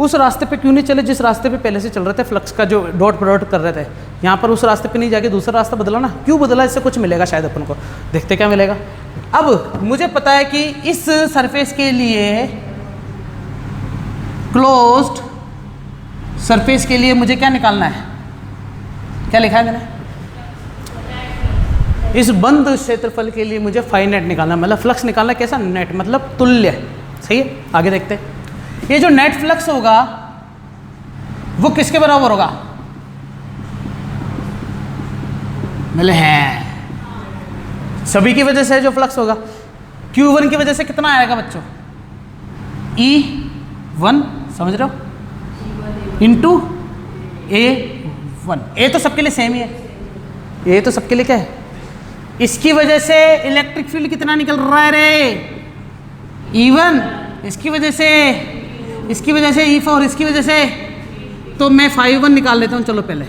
Speaker 1: उस रास्ते पे क्यों नहीं चले जिस रास्ते पे पहले से चल रहे थे, फ्लक्स का जो डॉट प्रोडक्ट कर रहे थे। यहाँ पर उस रास्ते पे नहीं जाके दूसरा रास्ता बदला ना, क्यों बदला? इससे कुछ मिलेगा शायद अपन को, देखते क्या मिलेगा। अब मुझे पता है कि इस सरफेस के लिए, क्लोज्ड सरफेस के लिए मुझे क्या निकालना है? क्या लिखा है मैंने? इस बंद क्षेत्रफल के लिए मुझे फाई नेट निकालना, मतलब फ्लक्स निकालना। कैसा? नेट मतलब तुल्य, सही है? आगे देखते हैं। ये जो नेट फ्लक्स होगा वो किसके बराबर होगा? मतलब है सभी की वजह से जो फ्लक्स होगा, Q1 की वजह से कितना आएगा बच्चों? E1, समझ रहे हो, इंटू A1। ए तो सबके लिए सेम ही है, ये तो सबके लिए क्या है? इसकी वजह से इलेक्ट्रिक फील्ड कितना निकल रहा है रे? E1। इसकी वजह से E4, इसकी वजह से, तो मैं φ1 निकाल लेता हूँ। चलो पहले,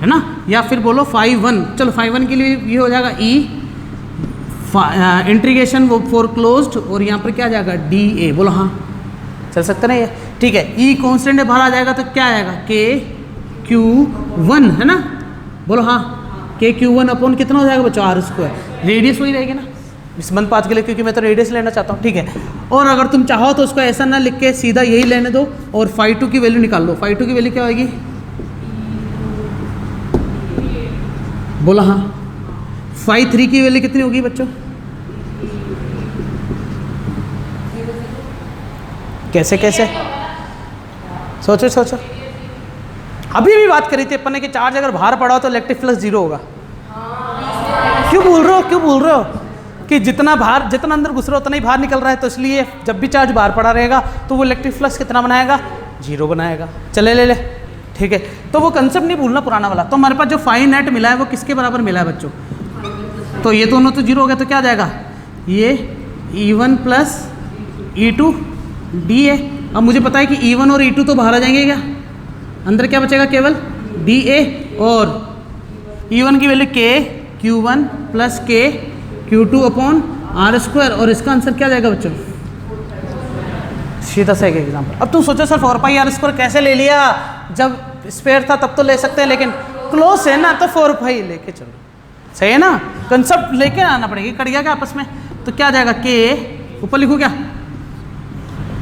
Speaker 1: है ना? या फिर बोलो φ1। चलो φ1 के लिए ये हो जाएगा E इंटीग्रेशन वो 4 क्लोज्ड, और यहाँ पर क्या आ जाएगा? dA। बोलो हाँ, चल सकता ना ये? ठीक है, E कॉन्स्टेंट है, बाहर आ जाएगा तो क्या आएगा? KQ1, है ना? बोलो हाँ, KQ1 अपॉन कितना हो जाएगा बच्चों? R²। रेडियस वही रहेगी ना इस बंद पाथ के लिए, क्योंकि मैं तो रेडियस लेना चाहता हूँ। ठीक है, और अगर तुम चाहो तो उसको ऐसा ना लिख के सीधा यही लेने दो और φ2 की वैल्यू निकाल लो। φ2 की वैल्यू क्या होगी? बोला हाँ। φ3 की वैल्यू कितनी होगी बच्चों? कैसे कैसे? सोचो सोचो। अभी भी बात करी थी अपन ने कि चार्ज अगर बाहर पड़ा हो तो इलेक्ट्रिक फ्लक्स 0 होगा। क्यों बोल रहे हो कि जितना अंदर घुस रहा है उतना ही बाहर निकल रहा है, तो इसलिए जब भी चार्ज बाहर पड़ा रहेगा तो वो इलेक्ट्रिक फ्लक्स कितना बनाएगा? 0 बनाएगा। चले ले ले, ठीक है। तो वो कंसेप्ट नहीं भूलना पुराना वाला। तो हमारे पास जो फाई नेट मिला है वो किसके बराबर मिला है बच्चों? तो ये दोनों तो 0 हो गया, तो क्या आ जाएगा? ये E1 प्लस E2 dA। अब मुझे पता है कि E1 और E2 तो बाहर आ जाएंगे, क्या अंदर क्या बचेगा? केवल dA। और E1 की value KQ1 plus KQ2 upon R², और इसका आंसर क्या जाएगा बच्चों? सीधा सा एक एग्जाम्पल। अब तुम सोचो सर 4 पाई R² कैसे ले लिया? जब स्पेयर था तब तो ले सकते हैं, लेकिन क्लोज है ना तो 4 पाई लेके चलो, सही है ना? कंसेप्ट लेके आना पड़ेगा। कट गया क्या आपस में? तो क्या जाएगा? K ऊपर लिखूँ क्या?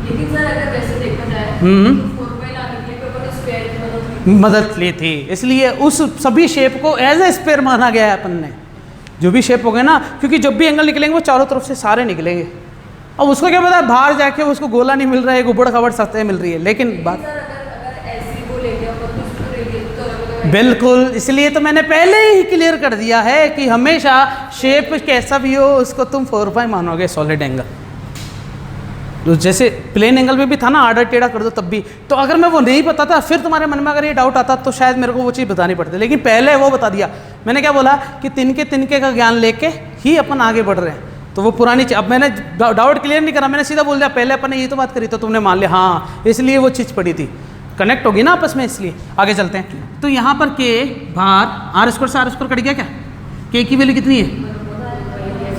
Speaker 2: लेकिन सर अगर वैसे देखा जाए तो 4 पाई लाने के लिए पेपर तो स्क्वायर की
Speaker 1: मदद ली थी, इसलिए उस सभी शेप को एज ए स्पेयर माना गया है अपन ने। जो भी शेप हो गए ना, क्योंकि जब भी एंगल निकलेंगे वो चारों तरफ से सारे निकलेंगे। अब उसको क्या पता है बाहर जाके उसको गोला नहीं मिल रहा है, उबड़ खबड़ सतह मिल रही है, लेकिन बात बिल्कुल, इसलिए तो मैंने पहले ही क्लियर कर दिया है कि हमेशा शेप कैसा भी हो उसको तुम 4 पाई मानोगे सॉलिड एंगल। तो जैसे प्लेन एंगल में भी था ना, आड़ा टेढ़ा कर दो तब भी। तो अगर मैं वो नहीं पता था, फिर तुम्हारे मन में अगर ये डाउट आता तो शायद मेरे को वो चीज़ बतानी पड़ती, लेकिन पहले वो बता दिया। मैंने क्या बोला कि तिनके का ज्ञान लेके ही अपन आगे बढ़ रहे हैं। तो वो पुरानी चीज़, अब मैंने डाउट क्लियर नहीं करा, मैंने सीधा बोल दिया पहले अपन ने ये तो बात करी, तो तुमने मान लिया हाँ, इसलिए वो चीज़ पड़ी थी, कनेक्ट होगी ना आपस में, इसलिए आगे चलते हैं। तो यहाँ पर के बाहर आर स्क्वायर से आर स्क्वायर कट गया क्या? के की वैल्यू कितनी है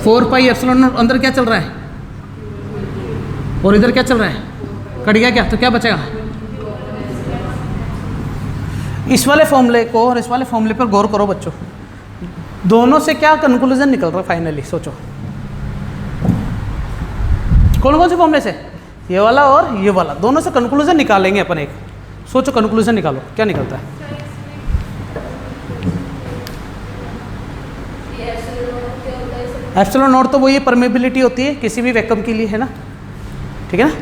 Speaker 1: 4 पाई एप्सिलॉन नॉट, अंदर क्या चल रहा है और इधर क्या चल रहा है, कट गया क्या? तो क्या बचेगा? इस वाले फॉर्मूले को और इस वाले फॉर्मूले पर गौर करो बच्चों, दोनों से क्या कंक्लूजन निकल रहा है फाइनली, सोचो कौन कौन से फॉर्मूले से, ये वाला और ये वाला, दोनों से कंक्लूजन निकालेंगे अपन एक। सोचो कंक्लूजन निकालो, क्या निकलता है? एप्सिलॉन नॉट तो वो ये परमेबिलिटी होती है किसी भी वैक्यूम के लिए, है ना, ठीक है ना।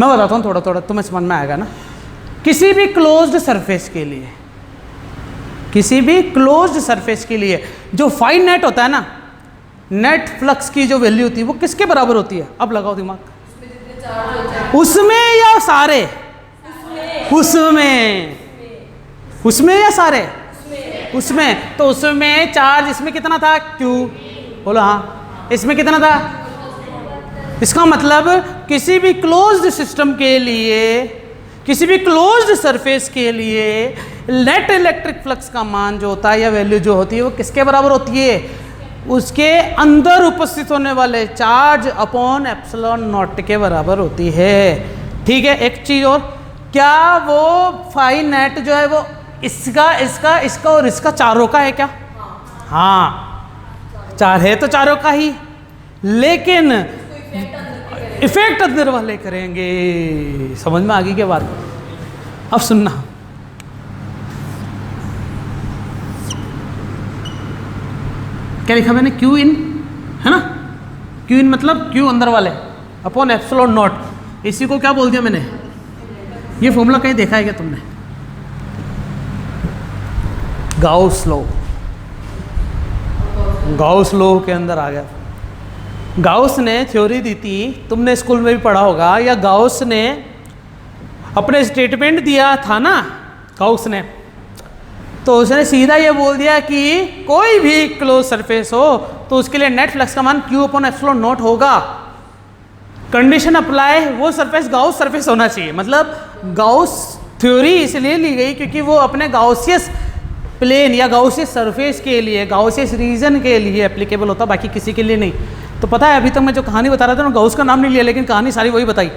Speaker 1: मैं बताता हूँ थोड़ा थोड़ा, तुम्हें समझ में आएगा ना। किसी भी क्लोज्ड सरफेस के लिए, किसी भी क्लोज्ड सरफेस के लिए जो फाइन नेट होता है ना, नेट फ्लक्स की जो वैल्यू होती है वो किसके बराबर होती है? अब लगाओ दिमाग, उसमें या सारे? उसमें या सारे? उसमें। तो उसमें चार्ज इसमें कितना था? Q, बोलो हाँ। इसमें कितना था? इसका मतलब किसी भी क्लोज्ड सिस्टम के लिए, किसी भी क्लोज्ड सरफेस के लिए नेट इलेक्ट्रिक फ्लक्स का मान जो होता है या वैल्यू जो होती है वो किसके बराबर होती है? उसके अंदर उपस्थित होने वाले चार्ज अपॉन एप्सिलॉन नॉट के बराबर होती है। ठीक है, एक चीज और, क्या वो फाइन नेट जो है वो इसका और इसका चारों का है क्या? हाँ, चार है तो चारों का ही, लेकिन इफेक्ट अंदर वाले करेंगे। समझ में आ गई क्या बात? अब सुनना, क्या लिखा मैंने? क्यू इन, है ना, क्यू इन मतलब क्यू अंदर वाले अपॉन एप्सिलॉन नॉट। इसी को क्या बोल दिया मैंने? ये फॉर्मूला कहीं देखा है क्या तुमने? गाउस लॉ, गाउस लॉ के अंदर आ गया। गाउस ने थ्योरी दी थी, तुमने स्कूल में भी पढ़ा होगा, या गाउस ने अपने स्टेटमेंट दिया था ना, गाउस ने, तो उसने सीधा ये बोल दिया कि कोई भी क्लोज सरफेस हो तो उसके लिए नेट फ्लक्स का मान क्यू अपॉन एप्सिलॉन नॉट होगा। कंडीशन अप्लाई, वो सरफेस गाउस सरफेस होना चाहिए। मतलब गाउस थ्योरी इसलिए ली गई क्योंकि वो अपने गाउसियस प्लेन या गाउसियस सरफेस के लिए, गाउसियस रीजन के लिए एप्लीकेबल होता, बाकी किसी के लिए नहीं। तो पता है अभी तक मैं जो कहानी बता रहा था ना, गाउस का नाम नहीं लिया, लेकिन कहानी सारी वही बताई।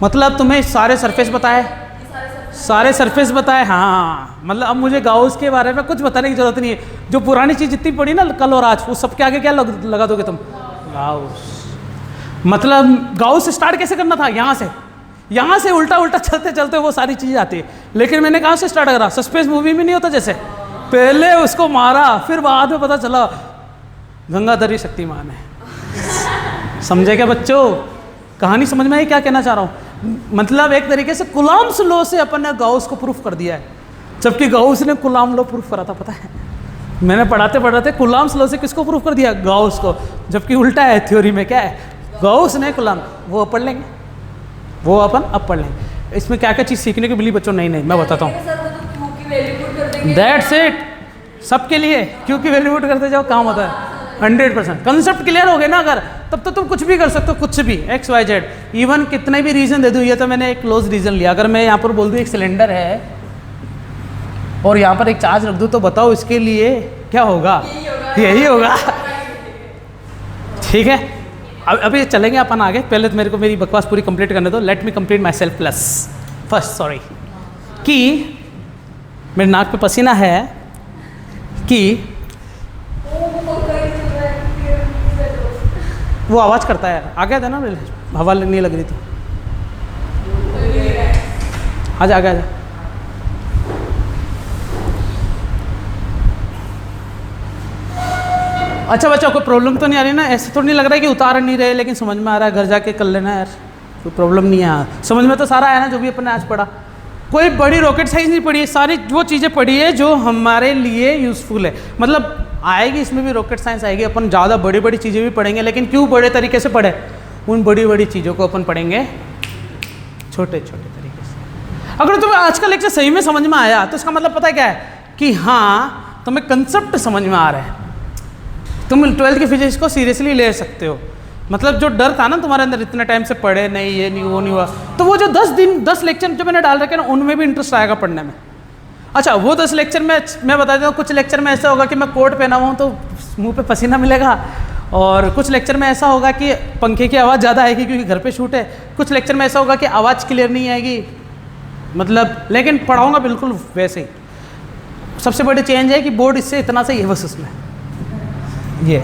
Speaker 1: मतलब तुम्हें सारे सरफेस बताए, सारे सरफेस बताए, हाँ। मतलब अब मुझे गाउस के बारे में कुछ बताने की जरूरत नहीं है। जो पुरानी चीज़ जितनी पड़ी ना कल और आज, वो सबके आगे क्या लगा दोगे तुम? गाउस। मतलब गाउस स्टार्ट कैसे करना था? यहाँ से उल्टा उल्टा चलते चलते वो सारी चीज़ें आती है। लेकिन मैंने कहाँ से स्टार्ट करा? सस्पेंस मूवी में नहीं होता जैसे, पहले उसको मारा फिर बाद में पता चला गंगाधरी शक्तिमान है। समझे क्या बच्चों? कहानी समझ में आई क्या कहना चाह रहा हूँ? मतलब एक तरीके से कुलाम्स लॉ से अपन ने गाउस को प्रूफ कर दिया है, जबकि गाउस ने कुलाम लॉ प्रूफ करा था। पता है मैंने पढ़ाते पढ़ाते कुलाम्स लॉ से किसको प्रूफ कर दिया? गाउस को। जबकि उल्टा है, थ्योरी में क्या है? गाउस ने कुलाम। वो पढ़ लेंगे, वो अपन अब पढ़ लेंगे। इसमें क्या क्या चीज़ सीखने को मिली बच्चों? नहीं मैं बताता हूँ। दैट्स इट, सबके लिए क्यू की वैल्यू पुट करते जाओ, काम होता है। 100% कंसेप्ट क्लियर हो गए ना अगर, तब तो तुम कुछ भी कर सकते हो, कुछ भी एक्स वाई जेड, इवन कितने भी रीजन दे दूँ। ये तो मैंने एक क्लोज रीजन लिया। अगर मैं यहाँ पर बोल दूँ एक सिलेंडर है और यहाँ पर एक चार्ज रख दूँ, तो बताओ इसके लिए क्या होगा? यही होगा। ठीक है, अब अभी चलेंगे अपन आगे। पहले तो मेरे को मेरी बकवास पूरी कंप्लीट करने दो। Let me complete my self plus first. Sorry कि मेरे नाक पे पसीना है कि वो आवाज़ करता है। आ गया था ना, हवा नहीं लग रही थी। आजा आजा आजा। अच्छा बच्चा, कोई प्रॉब्लम तो नहीं आ रही ना? ऐसे तो नहीं लग रहा है कि उतार नहीं रहे, लेकिन समझ में आ रहा है। घर जाके कर लेना यार, कोई प्रॉब्लम नहीं है। समझ में तो सारा आया ना जो भी अपने आज पढ़ा? कोई बड़ी रॉकेट साइंस नहीं पढ़ी है, सारी वो चीज़ें पढ़ी है जो हमारे लिए यूज़फुल है। मतलब आएगी इसमें भी रॉकेट साइंस आएगी, अपन ज़्यादा बड़ी बड़ी चीज़ें भी पढ़ेंगे, लेकिन क्यों बड़े तरीके से पढ़े, उन बड़ी बड़ी चीज़ों को अपन पढ़ेंगे छोटे छोटे तरीके से। अगर तुम्हें आज का लेक्चर सही में समझ में आया तो इसका मतलब पता है क्या है कि हाँ तुम्हें कंसेप्ट समझ में आ रहा है, तुम 12th की फिजिक्स को सीरियसली ले सकते हो। मतलब जो डर था ना तुम्हारे अंदर इतने टाइम से पढ़े नहीं, ये नहीं वो नहीं हुआ, तो वो जो 10 लेक्चर जो मैंने डाल रखे ना उनमें भी इंटरेस्ट आएगा पढ़ने में। अच्छा वो 10 लेक्चर में मैं बता देता हूँ, कुछ लेक्चर में ऐसा होगा कि मैं कोट पहना हुआ हूँ तो मुंह पे पसीना मिलेगा, और कुछ लेक्चर में ऐसा होगा कि पंखे की आवाज़ ज़्यादा आएगी क्योंकि घर पे शूट है, कुछ लेक्चर में ऐसा होगा कि आवाज़ क्लियर नहीं आएगी, मतलब लेकिन पढ़ाऊँगा बिल्कुल वैसे ही। सबसे बड़ी चेंज है कि बोर्ड इससे इतना सही है बस उसमें, ये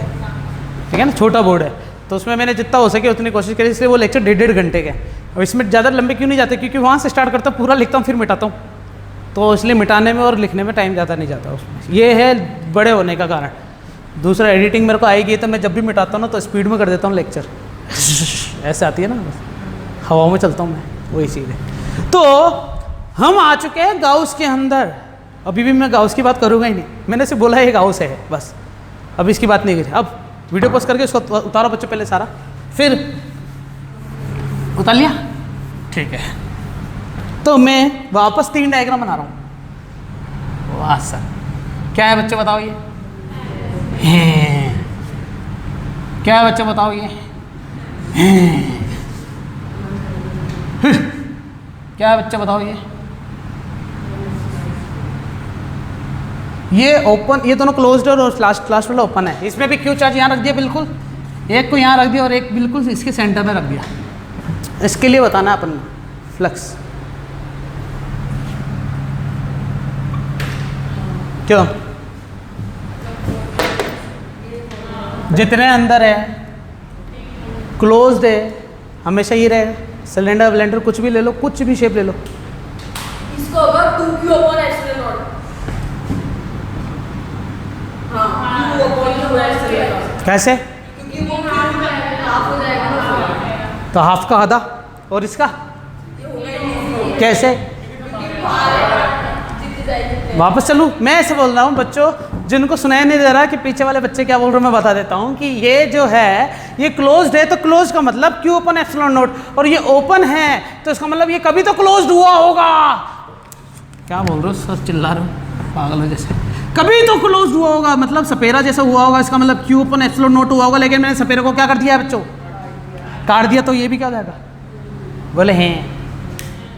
Speaker 1: ठीक है ना, छोटा बोर्ड है तो उसमें मैंने जितना हो सके उतनी कोशिश करी, इसलिए वो लेक्चर 1.5 घंटे के। और इसमें ज़्यादा लंबे क्यों नहीं जाते, क्योंकि वहाँ से स्टार्ट करता हूँ पूरा लिखता हूँ फिर मिटाता हूँ, तो इसलिए मिटाने में और लिखने में टाइम ज़्यादा नहीं जाता उसमें, ये है बड़े होने का कारण। दूसरा एडिटिंग मेरे को आएगी तो मैं जब भी मिटाता हूँ ना तो स्पीड में कर देता हूँ लेक्चर ऐसे आती है ना, बस हवाओं में चलता हूँ मैं, वही चीज़ है। तो हम आ चुके हैं गाउस के अंदर, अभी भी मैं गाउस की बात करूँगा ही नहीं, मैंने सिर्फ बोला है गाउस है बस, अब इसकी बात नहीं करी। अब वीडियो पोस्ट करके उसको उतारो बच्चों पहले सारा, फिर उतार लिया, ठीक है। तो मैं वापस 3 डायग्राम बना रहा हूँ। वाह सर, क्या है बच्चे बताओ ये, क्या है बच्चे बताओ ये, क्या है बच्चे बताओ ये ओपन, ये दोनों क्लोज्ड और लास्ट वाला ओपन है। इसमें भी क्यू चार्ज यहाँ रख दिया बिल्कुल, एक को यहाँ रख दिया और एक बिल्कुल इसके सेंटर में रख दिया। इसके लिए बताना अपन फ्लक्स क्यों, जितने अंदर है क्लोज्ड है हमेशा ये रहेगा। सिलेंडर विलेंडर कुछ भी ले लो, कुछ भी शेप ले लो,
Speaker 3: इसको होगा 2q अपॉन एप्सिलॉन नॉट। हाँ, q upon q epsilon not.
Speaker 1: कैसे,
Speaker 3: क्योंकि वो हाफ हो जाएगा ना,
Speaker 1: तो हाफ का आधा, और इसका कैसे, वापस चलूँ। मैं ऐसे बोल रहा हूँ बच्चों, जिनको सुनाई नहीं दे रहा कि पीछे वाले बच्चे क्या बोल रहे हैं, मैं बता देता हूँ कि ये जो है ये क्लोज्ड है, तो क्लोज का मतलब क्यू ओपन एप्सिलॉन नोट, और ये ओपन है तो इसका मतलब ये कभी तो क्लोज्ड हुआ होगा। क्या बोल रहे हो सर, चिल्ला रहे हो पागल हो जैसे, कभी तो क्लोज्ड हुआ होगा, मतलब सपेरा जैसा हुआ होगा, इसका मतलब क्यू ओपन एप्सिलॉन नोट हुआ होगा। लेकिन मैंने सपेरे को क्या कर दिया है बच्चों, काट दिया, तो ये भी क्या हो जाएगा, बोले हैं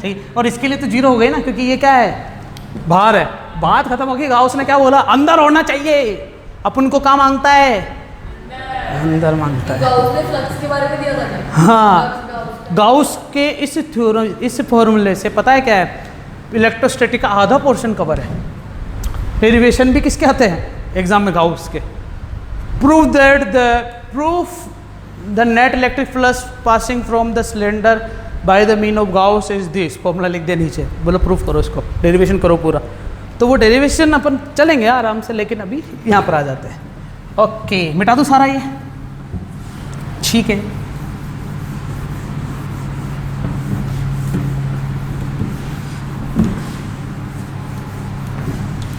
Speaker 1: ठीक। और इसके लिए तो 0 हो गई ना, क्योंकि ये क्या है, बाहर है। बात खत्म हो गई। गाउस ने क्या बोला, अंदर होना चाहिए, अपन को क्या मांगता है, अंदर मांगता है।
Speaker 3: गाउस ने फ्लक्स के बारे में दिया था ना।
Speaker 1: हाँ, गाउस के इस थ्योरम, इस फॉर्मूले से पता है क्या है, इलेक्ट्रोस्टैटिक का आधा पोर्शन कवर है। डेरिवेशन भी किसके आते हैं एग्जाम में, गाउस के। Prove the net electric flux passing from the cylinder by the mean of Gauss is this. Formula लिख दे नीचे, बोलो प्रूफ करो इसको, डेरिवेशन करो पूरा। तो वो डेरिवेशन अपन चलेंगे आराम से, लेकिन अभी यहाँ पर आ जाते हैं। ओके, मिटा दूँ सारा ये, ठीक है।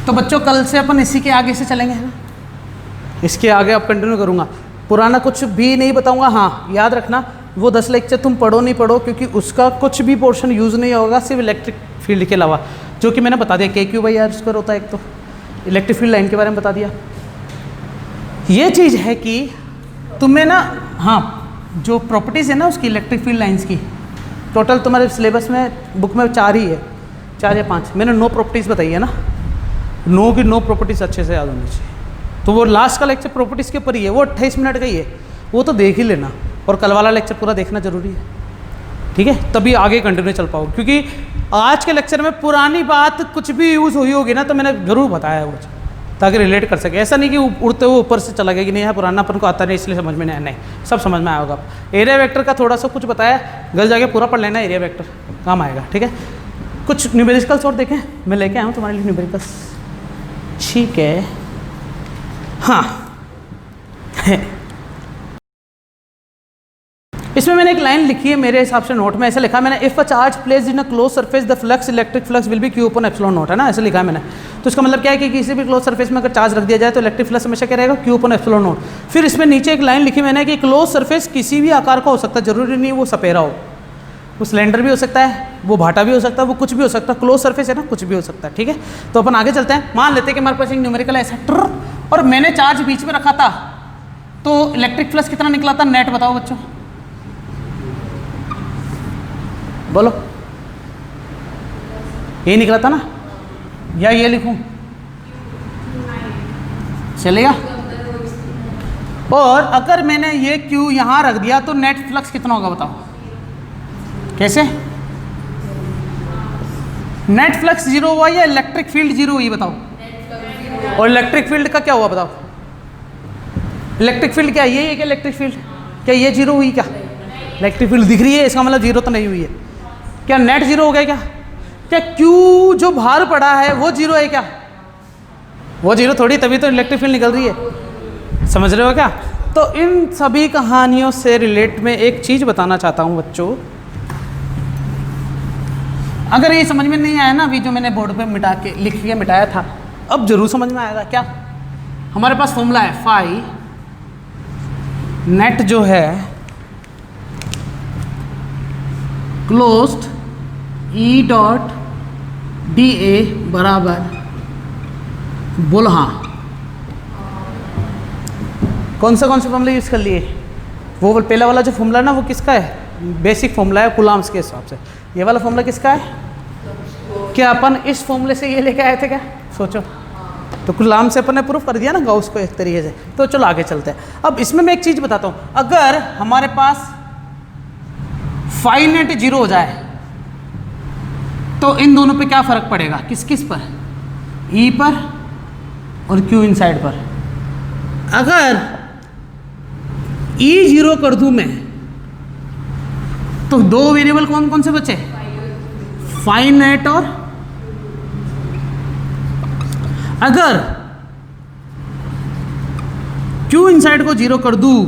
Speaker 1: तो बच्चों कल से अपन इसी के आगे से चलेंगे, है ना, इसके आगे अब कंटिन्यू करूँगा। पुराना कुछ भी नहीं बताऊँगा। हाँ याद रखना, वो 10 लेक्चर तुम पढ़ो नहीं पढ़ो, क्योंकि उसका कुछ भी पोर्शन यूज़ नहीं होगा सिर्फ इलेक्ट्रिक फील्ड के अलावा, जो कि मैंने बता दिया। KQ/R स्क्वायर होता है एक, तो इलेक्ट्रिक फील्ड लाइन के बारे में बता दिया। ये चीज़ है कि तुम्हें ना, हाँ जो प्रॉपर्टीज़ है ना उसकी, इलेक्ट्रिक फील्ड लाइन्स की, टोटल तुम्हारे सिलेबस में बुक में 4 ही है, 4 या 5। मैंने 9 प्रॉपर्टीज़ बताई है ना, 9 की 9 प्रॉपर्टीज़ अच्छे से याद होनी चाहिए। तो वो लास्ट का लेक्चर प्रॉपर्टीज़ के ऊपर ही है, वो 28 मिनट का ही है, वो तो देख ही लेना, और कल वाला लेक्चर पूरा देखना जरूरी है, ठीक है, तभी आगे कंटिन्यू चल पाओगे। क्योंकि आज के लेक्चर में पुरानी बात कुछ भी यूज़ हुई होगी ना, तो मैंने ज़रूर बताया वो, ताकि रिलेट कर सके। ऐसा नहीं कि उड़ते हुए ऊपर से चला गया कि नहीं है पुराना अपन को आता नहीं इसलिए समझ में नहीं आया, नहीं, सब समझ में आया होगा। एरिया वेक्टर का थोड़ा सा कुछ बताया, घर जाके पूरा पढ़ लेना, एरिया वेक्टर काम आएगा, ठीक है। कुछ न्यूमेरिकल्स और देखें, मैं लेके आया हूँ तुम्हारे लिए न्यूमेरिकल्स, ठीक है। हाँ इसमें मैंने एक लाइन लिखी है मेरे हिसाब से नोट में, ऐसा लिखा मैंने, if a charge placed in a close surface the flux electric flux will be Q upon epsilon not, है ना, ऐसा लिखा है मैंने। तो इसका मतलब क्या है कि किसी भी क्लोज सरफेस में अगर चार्ज रख दिया जाए तो इलेक्ट्रिक फ्लक्स हमेशा क्या रहेगा, क्यू अपॉन एप्सिलॉन नॉट। फिर इसमें नीचे एक लाइन लिखी मैंने कि क्लोज सरफेस किसी भी आकार का हो सकता है, जरूरी नहीं वो सपेरा हो, वो सिलेंडर भी हो सकता है, वो भाटा भी हो सकता है, वो कुछ भी हो सकता है, क्लोज सरफेस है ना, कुछ भी हो सकता है, ठीक है। तो अपन आगे चलते हैं। मान लेते हैं कि हमारे पास एक न्यूमेरिकल ऐसा ट्र और मैंने चार्ज बीच में रखा था, तो इलेक्ट्रिक फ्लक्स कितना निकला था, नेट बताओ बच्चों, बोलो। ये निकला था ना, या ये लिखूं, चलेगा। और अगर मैंने ये क्यू यहां रख दिया तो नेट फ्लक्स कितना होगा बताओ, कैसे? नेट फ्लक्स जीरो हुआ या इलेक्ट्रिक फील्ड जीरो हुई बताओ? और इलेक्ट्रिक फील्ड का क्या हुआ बताओ? इलेक्ट्रिक फील्ड क्या ये है क्या? इलेक्ट्रिक फील्ड क्या ये जीरो हुई क्या? इलेक्ट्रिक फील्ड दिख रही है, इसका मतलब जीरो तो नहीं हुई है। क्या नेट जीरो हो गया क्या? क्या क्यू जो बाहर पड़ा है वो जीरो है क्या? वो जीरो थोड़ी, तभी तो इलेक्ट्रिक फील्ड निकल रही है, समझ रहे हो क्या? तो इन सभी कहानियों से रिलेट में एक चीज बताना चाहता हूं बच्चों, अगर ये समझ में नहीं आया ना अभी जो मैंने बोर्ड पे मिटा के लिख के मिटाया था, अब जरूर समझ में आएगा। क्या हमारे पास फॉर्मूला है फाई नेट जो है closed E dot D A बराबर बोल हाँ, कौन से फॉर्मूला यूज़ कर लिए? वो पहला वाला जो फॉर्मूला है ना वो किसका है? बेसिक फॉर्मूला है कुलाम्स के हिसाब से। ये वाला फॉर्मूला किसका है? क्या अपन इस फॉर्मूले से ये लेके आए थे क्या? सोचो, तो कुलाम से अपन ने प्रूफ कर दिया ना गॉस को एक तरीके से। तो चलो आगे चलते हैं। अब इसमें मैं एक चीज़ बताता हूँ, अगर हमारे पास फाई नेट जीरो हो जाए तो इन दोनों पे क्या फ़र्क पड़ेगा? किस किस पर? ई पर और क्यू इनसाइड पर। अगर ई जीरो कर दूं मैं तो दो वेरिएबल कौन कौन से बचे? फाई नेट और अगर क्यू इनसाइड को जीरो कर दूं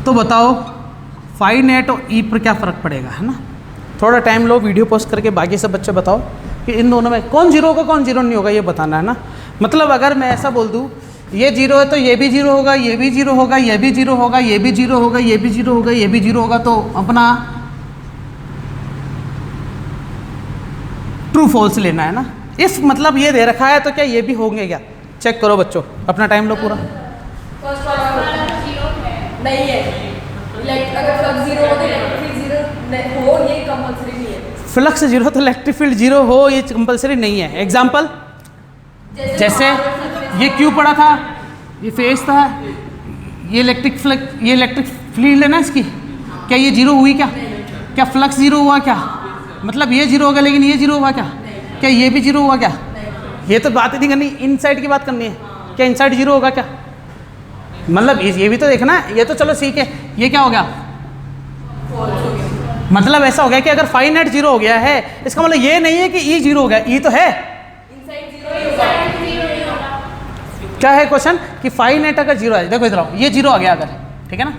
Speaker 1: तो बताओ फाई नेट और ई पर क्या फ़र्क पड़ेगा, है ना? थोड़ा टाइम लो, वीडियो पोस्ट करके बाकी सब बच्चे बताओ कि इन दोनों में कौन जीरो होगा कौन जीरो नहीं होगा, ये बताना है ना। मतलब अगर मैं ऐसा बोल दूं ये जीरो है तो ये भी जीरो होगा, ये भी जीरो होगा, ये भी जीरो होगा, ये भी जीरो होगा, ये भी जीरो होगा, ये भी जीरो होगा, तो अपना ट्रू फॉल्स लेना है ना। इफ मतलब ये दे रखा है तो क्या ये भी होंगे क्या? चेक करो बच्चों, अपना टाइम लो पूरा।
Speaker 3: फर्स्ट वाला नहीं है, अगर फ्लक्स जीरो हो तो इलेक्ट्रिक फील्ड जीरो हो, ये कंपल्सरी नहीं है।
Speaker 1: फ्लक्स जीरो तो इलेक्ट्रिक फील्ड जीरो हो ये कंपल्सरी नहीं है। एग्जाम्पल जैसे ये क्यू पड़ा था, ये फेस था, ये इलेक्ट्रिक फील्ड है ना इसकी, क्या ये जीरो हुई क्या? क्या फ्लक्स जीरो हुआ क्या? मतलब ये जीरो होगा लेकिन ये जीरो हुआ क्या? क्या ये भी जीरो हुआ क्या? ये तो बात ही नहीं करनी, इनसाइड की बात करनी है। क्या इनसाइड जीरो होगा क्या? मतलब ये भी तो देखना है। ये तो चलो ठीक है, ये क्या हो गया? मतलब ऐसा हो गया कि अगर फाई नेट जीरो हो गया है इसका मतलब ये नहीं है कि ई जीरो हो गया, ई तो है। क्या है क्वेश्चन कि फाई नेट अगर जीरो है, देखो इधर आओ, ये जीरो आ गया अगर, ठीक है ना,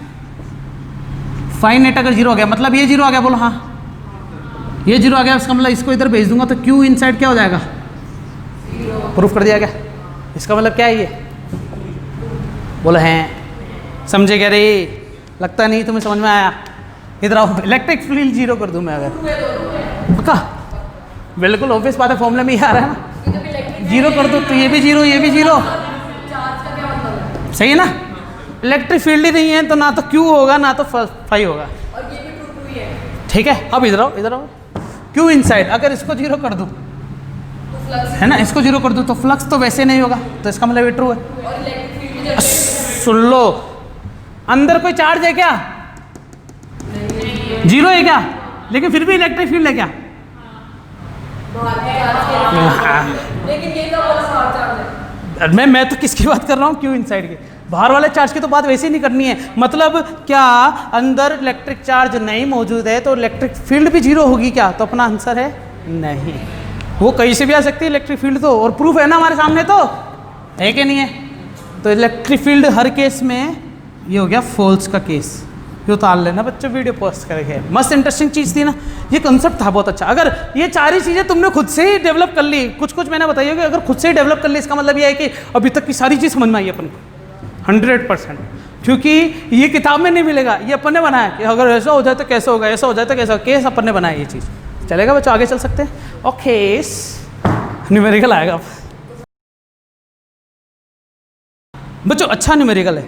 Speaker 1: फाई नेट अगर जीरो हो गया मतलब ये जीरो आ गया, बोलो हाँ ये जीरो आ गया, इसका मतलब इसको इधर भेज दूंगा तो क्यू इनसाइड क्या हो जाएगा? प्रूफ कर दिया गया। इसका मतलब क्या है ये? बोलो हैं, समझे क्या रे? लगता नहीं तुम्हें समझ में आया। इधर आओ, इलेक्ट्रिक फील्ड जीरो कर दूं मैं अगर, पक्का? बिल्कुल ऑब्वियस बात है, फॉर्मूले में ही आ रहा है ना, जीरो कर दो तो ये भी जीरो, ये भी जीरो, सही है ना? इलेक्ट्रिक फील्ड ही नहीं है तो ना तो क्यू होगा ना तो फाई होगा,
Speaker 3: और ये भी ट्रू ही है।
Speaker 1: ठीक है। अब इधर आओ, इधर आओ, क्यू इनसाइड अगर इसको जीरो कर दूं है ना, इसको जीरो कर दूं तो फ्लक्स तो वैसे नहीं होगा, तो इसका मतलब ये ट्रू है।
Speaker 3: और इलेक्ट्रिक फील्ड भी
Speaker 1: सुन लो, अंदर कोई चार्ज है क्या? जीरो है क्या? लेकिन फिर भी इलेक्ट्रिक फील्ड है क्या?
Speaker 3: लेकिन ये तो वाला बाहर चार्ज है।
Speaker 1: मैं तो किसकी बात कर रहा हूँ? क्यू इनसाइड की। बाहर वाले चार्ज की तो बात वैसे ही नहीं करनी है। मतलब क्या अंदर इलेक्ट्रिक चार्ज नहीं मौजूद है तो इलेक्ट्रिक फील्ड भी जीरो होगी क्या? तो अपना आंसर है नहीं, वो कहीं से भी आ सकती है इलेक्ट्रिक फील्ड तो, और प्रूफ है ना हमारे सामने, तो है कि नहीं है? तो इलेक्ट्रिक फील्ड हर केस में ये हो गया फॉल्स का केस। ये उतार लेना बच्चों, वीडियो पोस्ट करके। मस्त इंटरेस्टिंग चीज़ थी ना, ये कंसेप्ट था बहुत अच्छा। अगर ये चार ही चीज़ें तुमने खुद से ही डेवलप कर ली, कुछ कुछ मैंने बताई होगी, अगर खुद से ही डेवलप कर ली, इसका मतलब ये है कि अभी तक की सारी चीज़ समझ में आई अपन को 100%। क्योंकि ये किताब में नहीं मिलेगा, ये अपन ने बनाया कि अगर ऐसा हो जाए तो कैसे होगा, ऐसा हो जाए तो कैसा होगा, केस अपन ने बनाया ये चीज़। चलेगा बच्चों, आगे चल सकते हैं। ओके, न्यूमेरिकल आएगा अब बच्चों। अच्छा न्यूमेरिकल है,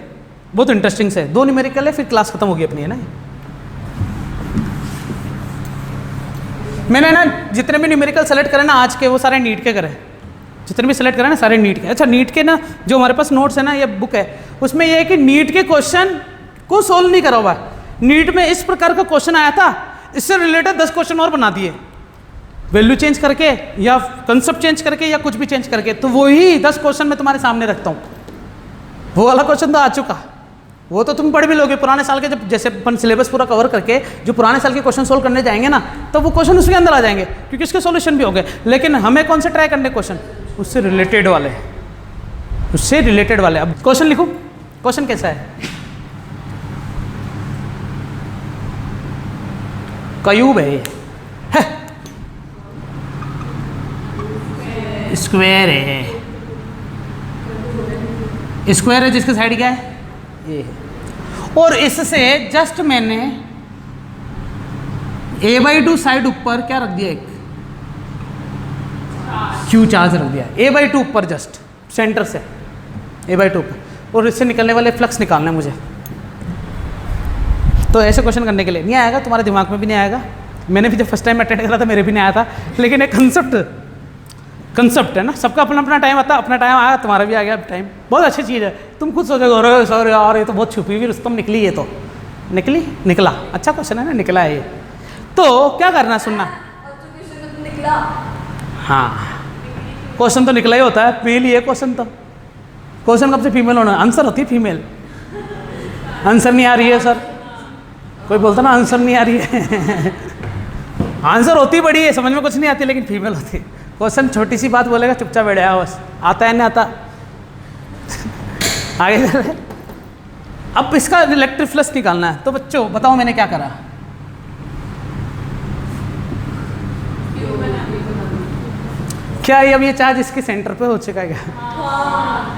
Speaker 1: बहुत इंटरेस्टिंग से। 2 न्यूमेरिकल है, फिर क्लास खत्म होगी अपनी, है ना। मैंने ना जितने भी न्यूमेरिकल सेलेक्ट करे ना आज के, वो सारे नीट के करे। जितने भी सेलेक्ट करे ना सारे नीट के। अच्छा, नीट के ना जो हमारे पास नोट्स है ना, ये बुक है, उसमें ये है कि नीट के क्वेश्चन को सोल्व नहीं करा हुआ है। नीट में इस प्रकार का क्वेश्चन आया था, इससे रिलेटेड 10 क्वेश्चन और बना दिए, वैल्यू चेंज करके या कंसेप्ट चेंज करके या कुछ भी चेंज करके। तो वही 10 क्वेश्चन मैं तुम्हारे सामने रखता हूँ। वो वाला क्वेश्चन तो आ चुका, वो तो तुम पढ़ भी लोगे पुराने साल के। जब जैसे अपन सिलेबस पूरा कवर करके जो पुराने साल के क्वेश्चन सोल्व करने जाएंगे ना, तो वो क्वेश्चन उसके अंदर आ जाएंगे, क्योंकि उसके सॉल्यूशन भी हो गए। लेकिन हमें कौन से ट्राई करने क्वेश्चन, उससे रिलेटेड वाले, उससे रिलेटेड वाले। अब क्वेश्चन लिखूं, क्वेश्चन कैसा है? क्यूब है, स्क्वायर है, स्क्वायर है जिसकी साइड क्या है, ये है। और इससे जस्ट मैंने a/2 साइड ऊपर क्या रख दिया, एक Q चार्ज रख दिया, a/2 ऊपर, जस्ट सेंटर से a/2 ऊपर। और इससे निकलने वाले फ्लक्स निकालना है मुझे। तो ऐसे क्वेश्चन करने के लिए नहीं आएगा, तुम्हारे दिमाग में भी नहीं आएगा। मैंने भी जब फर्स्ट टाइम अटेंड करा था मेरे भी नहीं आया था, लेकिन एक कंसेप्ट है ना, सबका अपना अपना टाइम आता है। अपना टाइम आया, तुम्हारा भी आ गया टाइम। बहुत अच्छी चीज़ है। तुम खुद सोचोगे अरे सर यार ये तो बहुत छुपी हुई रुस्तम निकली, ये तो निकला। अच्छा क्वेश्चन है ना, निकला है ये। तो क्या करना, सुनना।
Speaker 3: निकला,
Speaker 1: हाँ, क्वेश्चन तो निकला ही होता है। मेल ही है क्वेश्चन तो। क्वेश्चन कब से फीमेल होना, आंसर होती है फीमेल। आंसर नहीं आ रही है सर, कोई बोलता ना आंसर नहीं आ रही है आंसर होती बड़ी है, समझ में कुछ नहीं आती, लेकिन फीमेल होती है। क्वेश्चन छोटी सी बात बोलेगा, चुपचाप बैठ जाओ, बस आता है नहीं आता आगे चल रहे। अब इसका इलेक्ट्रिक फ्लक्स निकालना है। तो बच्चों बताओ मैंने क्या करा। क्या ये अब ये चार्ज इसके सेंटर पे हो चुका है क्या?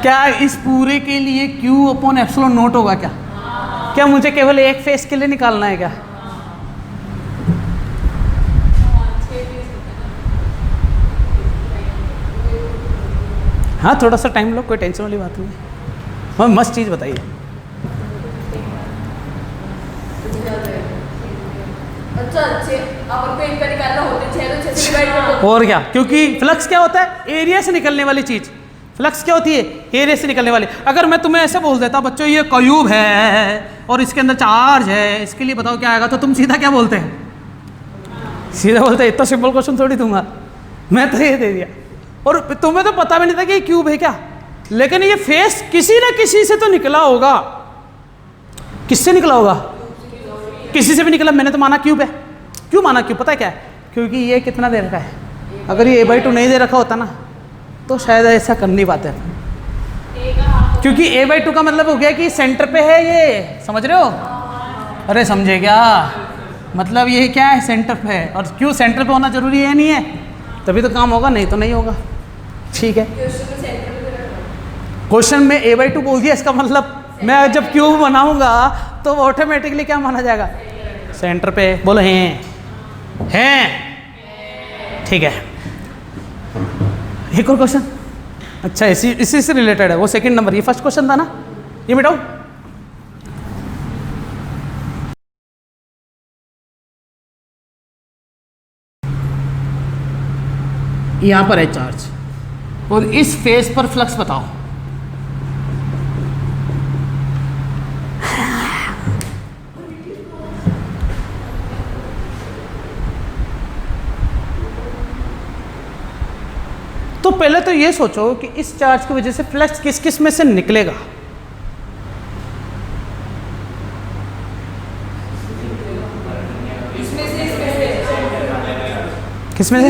Speaker 1: क्या इस पूरे के लिए Q/ε0 होगा क्या? क्या मुझे केवल एक फेस के लिए निकालना है क्या? हाँ, थोड़ा सा टाइम लो, कोई टेंशन वाली बात नहीं है। हाँ, मस्त चीज़ बताइए।
Speaker 3: अच्छा अच्छे अपन को इनका निकालना होते 6 तो 6 से डिवाइड कर दो।
Speaker 1: और क्या, क्योंकि फ्लक्स क्या होता है, एरिया से निकलने वाली चीज़। फ्लक्स क्या होती है, एरिया से निकलने वाली। अगर मैं तुम्हें ऐसे बोल देता बच्चों ये क्यूब है और इसके अंदर चार्ज है, इसके लिए बताओ क्या आएगा, तो तुम सीधा क्या बोलते हैं? सीधा बोलते हैं इतना सिंपल क्वेश्चन थोड़ी दूंगा मैं, तो ये दे दिया। और तुम्हें तो पता भी नहीं था कि ये क्यूब है क्या, लेकिन ये फेस किसी न किसी से तो निकला होगा। किससे निकला होगा? किसी से भी निकला। मैंने तो माना क्यूब है। क्यों माना क्यूब, पता है क्या है? क्योंकि ये कितना दे रखा है। अगर ये a/2 नहीं दे रखा होता ना, तो शायद ऐसा कर नहीं पाते। क्योंकि a/2 का मतलब हो गया कि सेंटर पे है ये, समझ रहे हो? अरे समझे क्या मतलब, ये क्या है, सेंटर पे है। और क्यों सेंटर पे होना जरूरी है, नहीं है? तभी तो काम होगा, नहीं तो नहीं होगा। ठीक है, क्वेश्चन में a/2 बोल दिया, इसका मतलब मैं जब क्यूब बनाऊंगा तो ऑटोमेटिकली क्या माना जाएगा, सेंटर पे। बोलो हैं। ठीक है, एक और क्वेश्चन। अच्छा, इसी से रिलेटेड है, वो सेकंड नंबर, ये फर्स्ट क्वेश्चन था ना, ये मिटाओ। यहां पर है चार्ज और इस फेस पर फ्लक्स बताओ। तो पहले तो ये सोचो कि इस चार्ज की वजह से फ्लक्स किस किस में से निकलेगा। किस में से?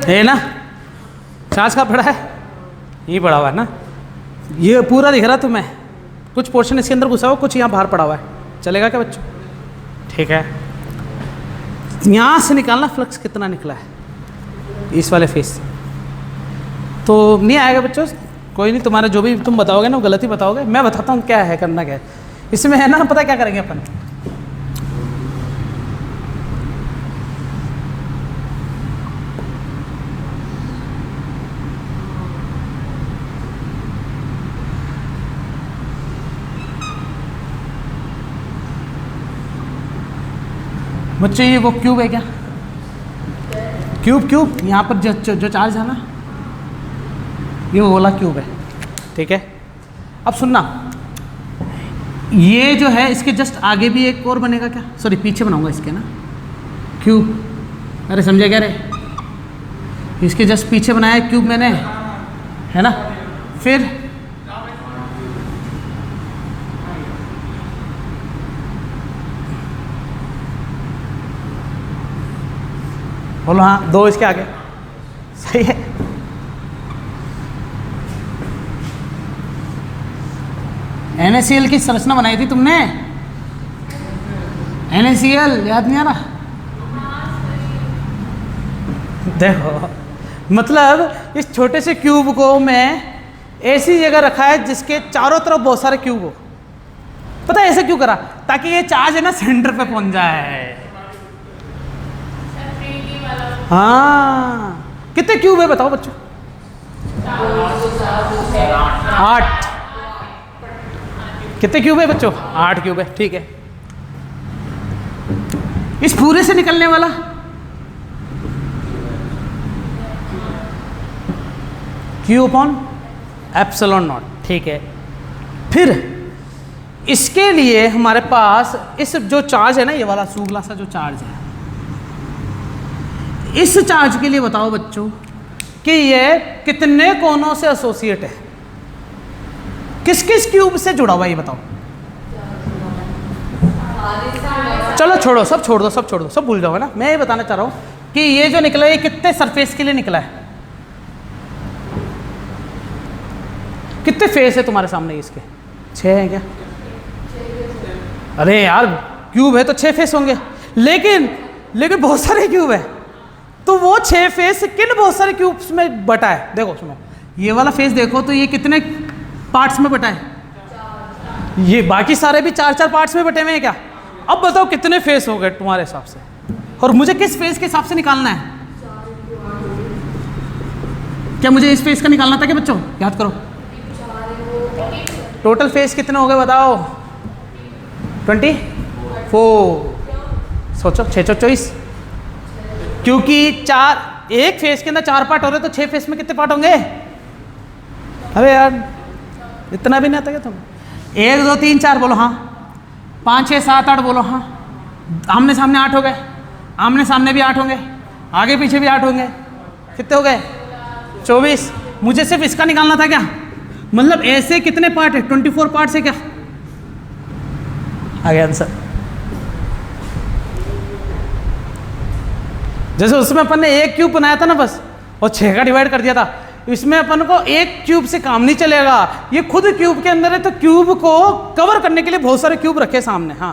Speaker 1: है ना, चार्ज का पड़ा है, ये पड़ा हुआ है ना, ये पूरा दिख रहा तुम्हें, कुछ पोर्शन इसके अंदर घुसा हुआ, कुछ यहाँ बाहर पड़ा हुआ है, चलेगा क्या बच्चों? ठीक है, यहाँ से निकालना फ्लक्स कितना निकला है इस वाले फेस से, तो नहीं आएगा बच्चों, कोई नहीं, तुम्हारा जो भी तुम बताओगे ना वो गलत ही बताओगे, मैं बताता हूँ क्या है, करना क्या है इसमें, है ना? पता क्या करेंगे अपन, बच्चे ये वो क्यूब है क्या? क्यूब क्यूब यहाँ पर जो चार्ज है ना, ये वो वाला क्यूब है, ठीक है। अब सुनना, ये जो है इसके जस्ट आगे भी एक और बनेगा क्या? सॉरी पीछे बनाऊंगा इसके ना क्यूब, अरे समझे क्या रे, इसके जस्ट पीछे बनाया क्यूब मैंने, है ना? फिर बोलो हाँ, दो इसके आगे, सही है। NaCl की संरचना बनाई थी तुमने, NaCl याद नहीं आ रहा? देखो, मतलब इस छोटे से क्यूब को मैं ऐसी जगह रखा है जिसके चारों तरफ बहुत सारे क्यूब हो। पता है ऐसे क्यों करा? ताकि ये चार्ज है ना सेंटर पे पहुंच जाए। हाँ, कितने क्यूब है बताओ बच्चों? 8। कितने क्यूब है बच्चों? 8 क्यूब है, ठीक है। इस पूरे से निकलने वाला Q अपॉन एप्सिलॉन नॉट, ठीक है। फिर इसके लिए हमारे पास इस जो चार्ज है ना, ये वाला सूगला सा जो चार्ज है, इस चार्ज के लिए बताओ बच्चों कि ये कितने कोनों से एसोसिएट है, किस किस क्यूब से जुड़ा हुआ है ये बताओ। चलो छोड़ो, सब छोड़ दो, सब छोड़ दो, सब भूल जाओ, है ना। मैं ये बताना चाह रहा हूं कि ये जो निकला है ये कितने सरफेस के लिए निकला है, कितने फेस है तुम्हारे सामने इसके? 6 हैं क्या? अरे यार क्यूब है तो 6 फेस होंगे, लेकिन बहुत सारे क्यूब है, तो वो 6 फेस किन बहुत सारे क्यूब्स में बटा है? देखो सुनो, ये वाला फेस देखो तो ये कितने पार्ट्स में बटा है? ये बाकी सारे भी 4-4 पार्ट्स में बटे हुए हैं क्या? अब बताओ कितने फेस हो गए तुम्हारे हिसाब से, और मुझे किस फेस के हिसाब से निकालना है? क्या मुझे इस फेस का निकालना था क्या बच्चों? याद करो, टोटल फेस कितने हो गए बताओ? 24। सोचो, 6 24, क्योंकि एक फेस के अंदर 4 पार्ट हो रहे तो 6 फेस में कितने पार्ट होंगे? अरे यार इतना भी नहीं आता क्या तुम? 1 2 3 4 बोलो हाँ, 5 6 7 8 बोलो हाँ, आमने सामने 8 हो गए, आमने सामने भी 8 होंगे, आगे पीछे भी 8 होंगे, कितने हो गए? 24। मुझे सिर्फ इसका निकालना था क्या? मतलब ऐसे कितने पार्ट है? 24 पार्ट है क्या? आ गया आंसर। जैसे उसमें अपन ने एक क्यूब बनाया था ना बस, और 6 का डिवाइड कर दिया था, इसमें अपन को एक क्यूब से काम नहीं चलेगा, ये खुद क्यूब के अंदर है, तो क्यूब को कवर करने के लिए बहुत सारे क्यूब रखे सामने। हाँ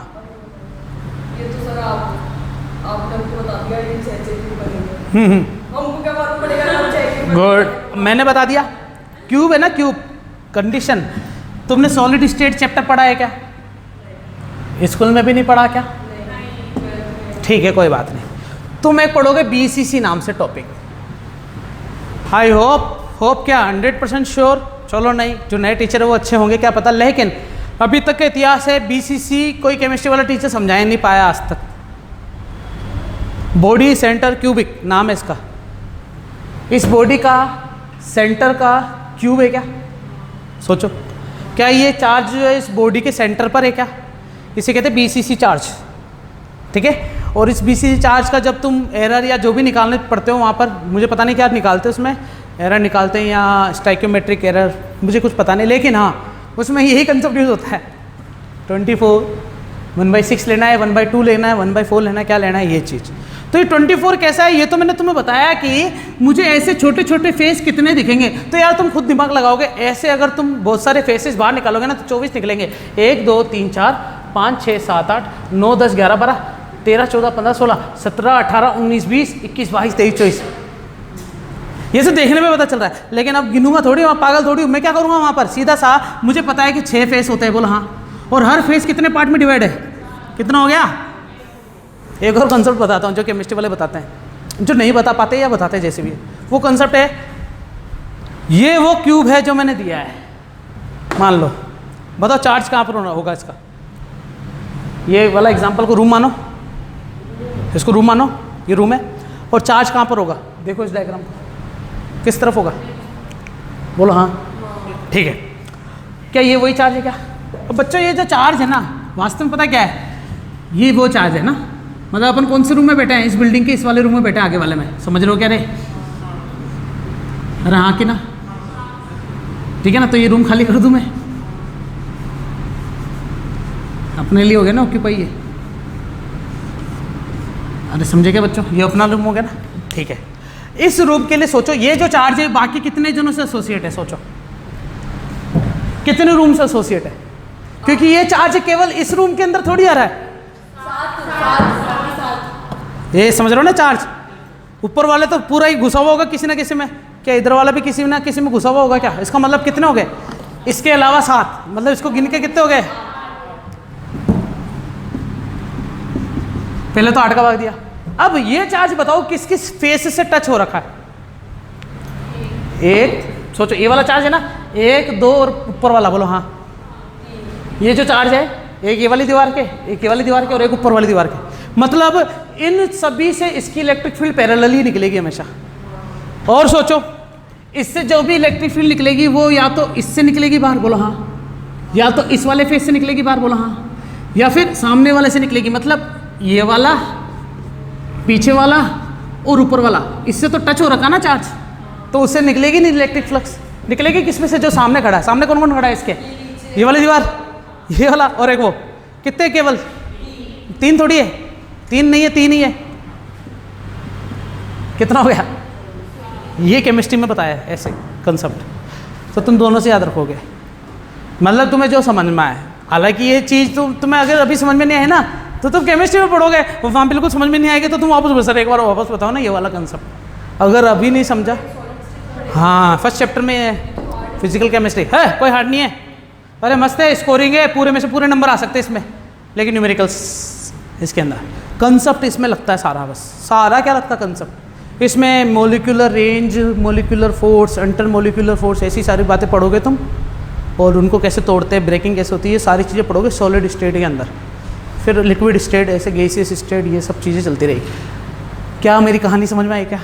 Speaker 3: ये तो सर आपने हमको बता दिया, ये 6 क्यूब बनेंगे, हमको क्या मालूम पड़ेगा ना 6 क्यूब?
Speaker 1: गुड, मैंने बता दिया। क्यूब है ना, क्यूब कंडीशन। तुमने सॉलिड स्टेट चैप्टर पढ़ा है क्या? स्कूल में भी नहीं पढ़ा क्या? ठीक है, कोई बात नहीं। तुम एक पढ़ोगे BCC नाम से टॉपिक। आई होप क्या 100% श्योर? चलो नहीं, जो नए टीचर है वो अच्छे होंगे क्या पता, लेकिन अभी तक का इतिहास है BCC कोई केमिस्ट्री वाला टीचर समझा ही नहीं पाया आज तक। बॉडी सेंटर क्यूबिक नाम है इसका। इस बॉडी का सेंटर का क्यूब है क्या? सोचो, क्या ये चार्ज जो है इस बॉडी के सेंटर पर है क्या? इसे कहते हैं BCC चार्ज, ठीक है। और इस BCC चार्ज का जब तुम एरर या जो भी निकालने पड़ते हो वहाँ पर, मुझे पता नहीं क्या निकालते हैं उसमें, एरर निकालते हैं या स्टाइक्योमेट्रिक एरर, मुझे कुछ पता नहीं, लेकिन हाँ उसमें यही कंसेप्ट यूज होता है। 24 1/6 लेना है, 1/2 लेना है, 1/4 लेना है, क्या लेना है ये चीज़। तो ये 24 कैसा है, ये तो मैंने तुम्हें बताया कि मुझे ऐसे छोटे छोटे फेस कितने दिखेंगे, तो यार तुम खुद दिमाग लगाओगे। ऐसे अगर तुम बहुत सारे फेसेस बाहर निकालोगे ना तो 24 निकलेंगे। 1 2 3 4 5 6 7 8 9 10 11 12 13 14 15 16 17 18 19 20 21 22 23 24। ये सब देखने में पता चल रहा है, लेकिन अब गिनूंगा थोड़ी, वहाँ पागल थोड़ी हूँ मैं। क्या करूँगा वहाँ पर, सीधा सा मुझे पता है कि 6 फेस होते हैं, बोलो हाँ। और हर फेस कितने पार्ट में डिवाइड है, कितना हो गया। एक और कंसेप्ट बताता हूँ जो केमिस्ट्री वाले बताते हैं, जो नहीं बता पाते या बताते हैं जैसे भी है। वो कंसेप्ट है, ये वो क्यूब है जो मैंने दिया है, मान लो। बताओ चार्ज कहाँ पर होगा इसका। ये वाला एग्जाम्पल को रूम मानो, इसको रूम मानो, ये रूम है। और चार्ज कहाँ पर होगा, देखो इस डायग्राम को, किस तरफ होगा, बोलो हाँ। ठीक है, क्या ये वही चार्ज है क्या। अब बच्चों ये जो चार्ज है ना, वास्तव में पता क्या है, ये वो चार्ज है ना। मतलब अपन कौन से रूम में बैठे हैं, इस बिल्डिंग के इस वाले रूम में बैठे हैं, आगे वाले में, समझ रहे हो क्या रे। अरे हाँ कि ना, ठीक है ना। तो ये रूम खाली कर दूँ मैं, अपने लिए हो गया ना ऑक्यूपाई ये। अरे समझे क्या बच्चों, ये अपना रूम हो गया ना। ठीक है, इस रूम के लिए सोचो, ये जो चार्ज है बाकी कितने जनों से एसोसिएट है, सोचो कितने रूम से एसोसिएट है। क्योंकि ये चार्ज केवल इस रूम के अंदर थोड़ी आ रहा है, ये समझ रहे हो ना। चार्ज ऊपर वाले तो पूरा ही घुसा हुआ होगा किसी ना किसी में, क्या इधर वाला भी किसी ना किसी में घुसा हुआ होगा क्या। इसका मतलब कितने हो गए, इसके अलावा 7, मतलब इसको गिन के कितने हो गए। पहले तो 8 का भाग दिया। अब ये चार्ज बताओ किस किस फेस से टच हो रखा है। एक सोचो, ये वाला चार्ज है ना, 1 2 और ऊपर वाला, बोलो हाँ। ये जो चार्ज है, एक ये वाली दीवार के, एक ये वाली दीवार के और एक ऊपर वाली दीवार के, मतलब इन सभी से इसकी इलेक्ट्रिक फील्ड पैरेलल ही निकलेगी हमेशा। और सोचो, इससे जो भी इलेक्ट्रिक फील्ड निकलेगी वो या तो इससे निकलेगी बाहर, बोलो हाँ, या तो इस वाले फेस से निकलेगी बाहर, बोलो हाँ, या फिर सामने वाले से निकलेगी। मतलब ये वाला, पीछे वाला और ऊपर वाला, इससे तो टच हो रखा ना चार्ज, तो उससे निकलेगी नहीं इलेक्ट्रिक फ्लक्स। निकलेगी किसमें से, जो सामने खड़ा है। सामने कौन कौन खड़ा है इसके, ये वाली दीवार, ये वाला और एक वो। कितने, केवल 3 थोड़ी है, 3 नहीं है, 3 ही है। कितना हो गया, ये केमिस्ट्री में बताया है ऐसे कंसेप्ट। तो तुम दोनों से याद रखोगे, मतलब तुम्हें जो समझ में आए। हालांकि ये चीज़ तुम्हें अगर अभी समझ में नहीं आए ना, तो तुम केमिस्ट्री में पढ़ोगे, वो वहाँ बिल्कुल समझ में नहीं आएगी, तो तुम वापस सर एक बार वापस बताओ ना ये वाला कंसेप्ट, अगर अभी नहीं समझा। हाँ, फर्स्ट चैप्टर में है फिजिकल केमिस्ट्री है, कोई हार्ड नहीं है। अरे मस्त है, स्कोरिंग है, पूरे में से पूरे नंबर आ सकते हैं इसमें, लेकिन न्यूमेरिकल्स इसके अंदर कंसेप्ट इसमें लगता है सारा। बस सारा क्या लगता है कंसेप्ट इसमें, molecular range, molecular force, inter molecular force, ऐसी सारी बातें पढ़ोगे तुम, और उनको कैसे तोड़ते हैं, ब्रेकिंग कैसे होती है, ये सारी चीज़ें पढ़ोगे सॉलिड स्टेट के अंदर। फिर लिक्विड स्टेट, ऐसे गैसियस स्टेट, ये सब चीज़ें चलती रहेगी। क्या मेरी कहानी समझ में आई क्या।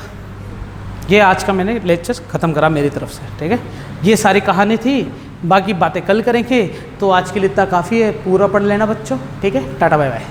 Speaker 1: ये आज का मैंने लेक्चर ख़त्म करा मेरी तरफ से, ठीक है। ये सारी कहानी थी, बाकी बातें कल करेंगे। तो आज के लिए इतना काफ़ी है, पूरा पढ़ लेना बच्चों, ठीक है। Tata bye bye.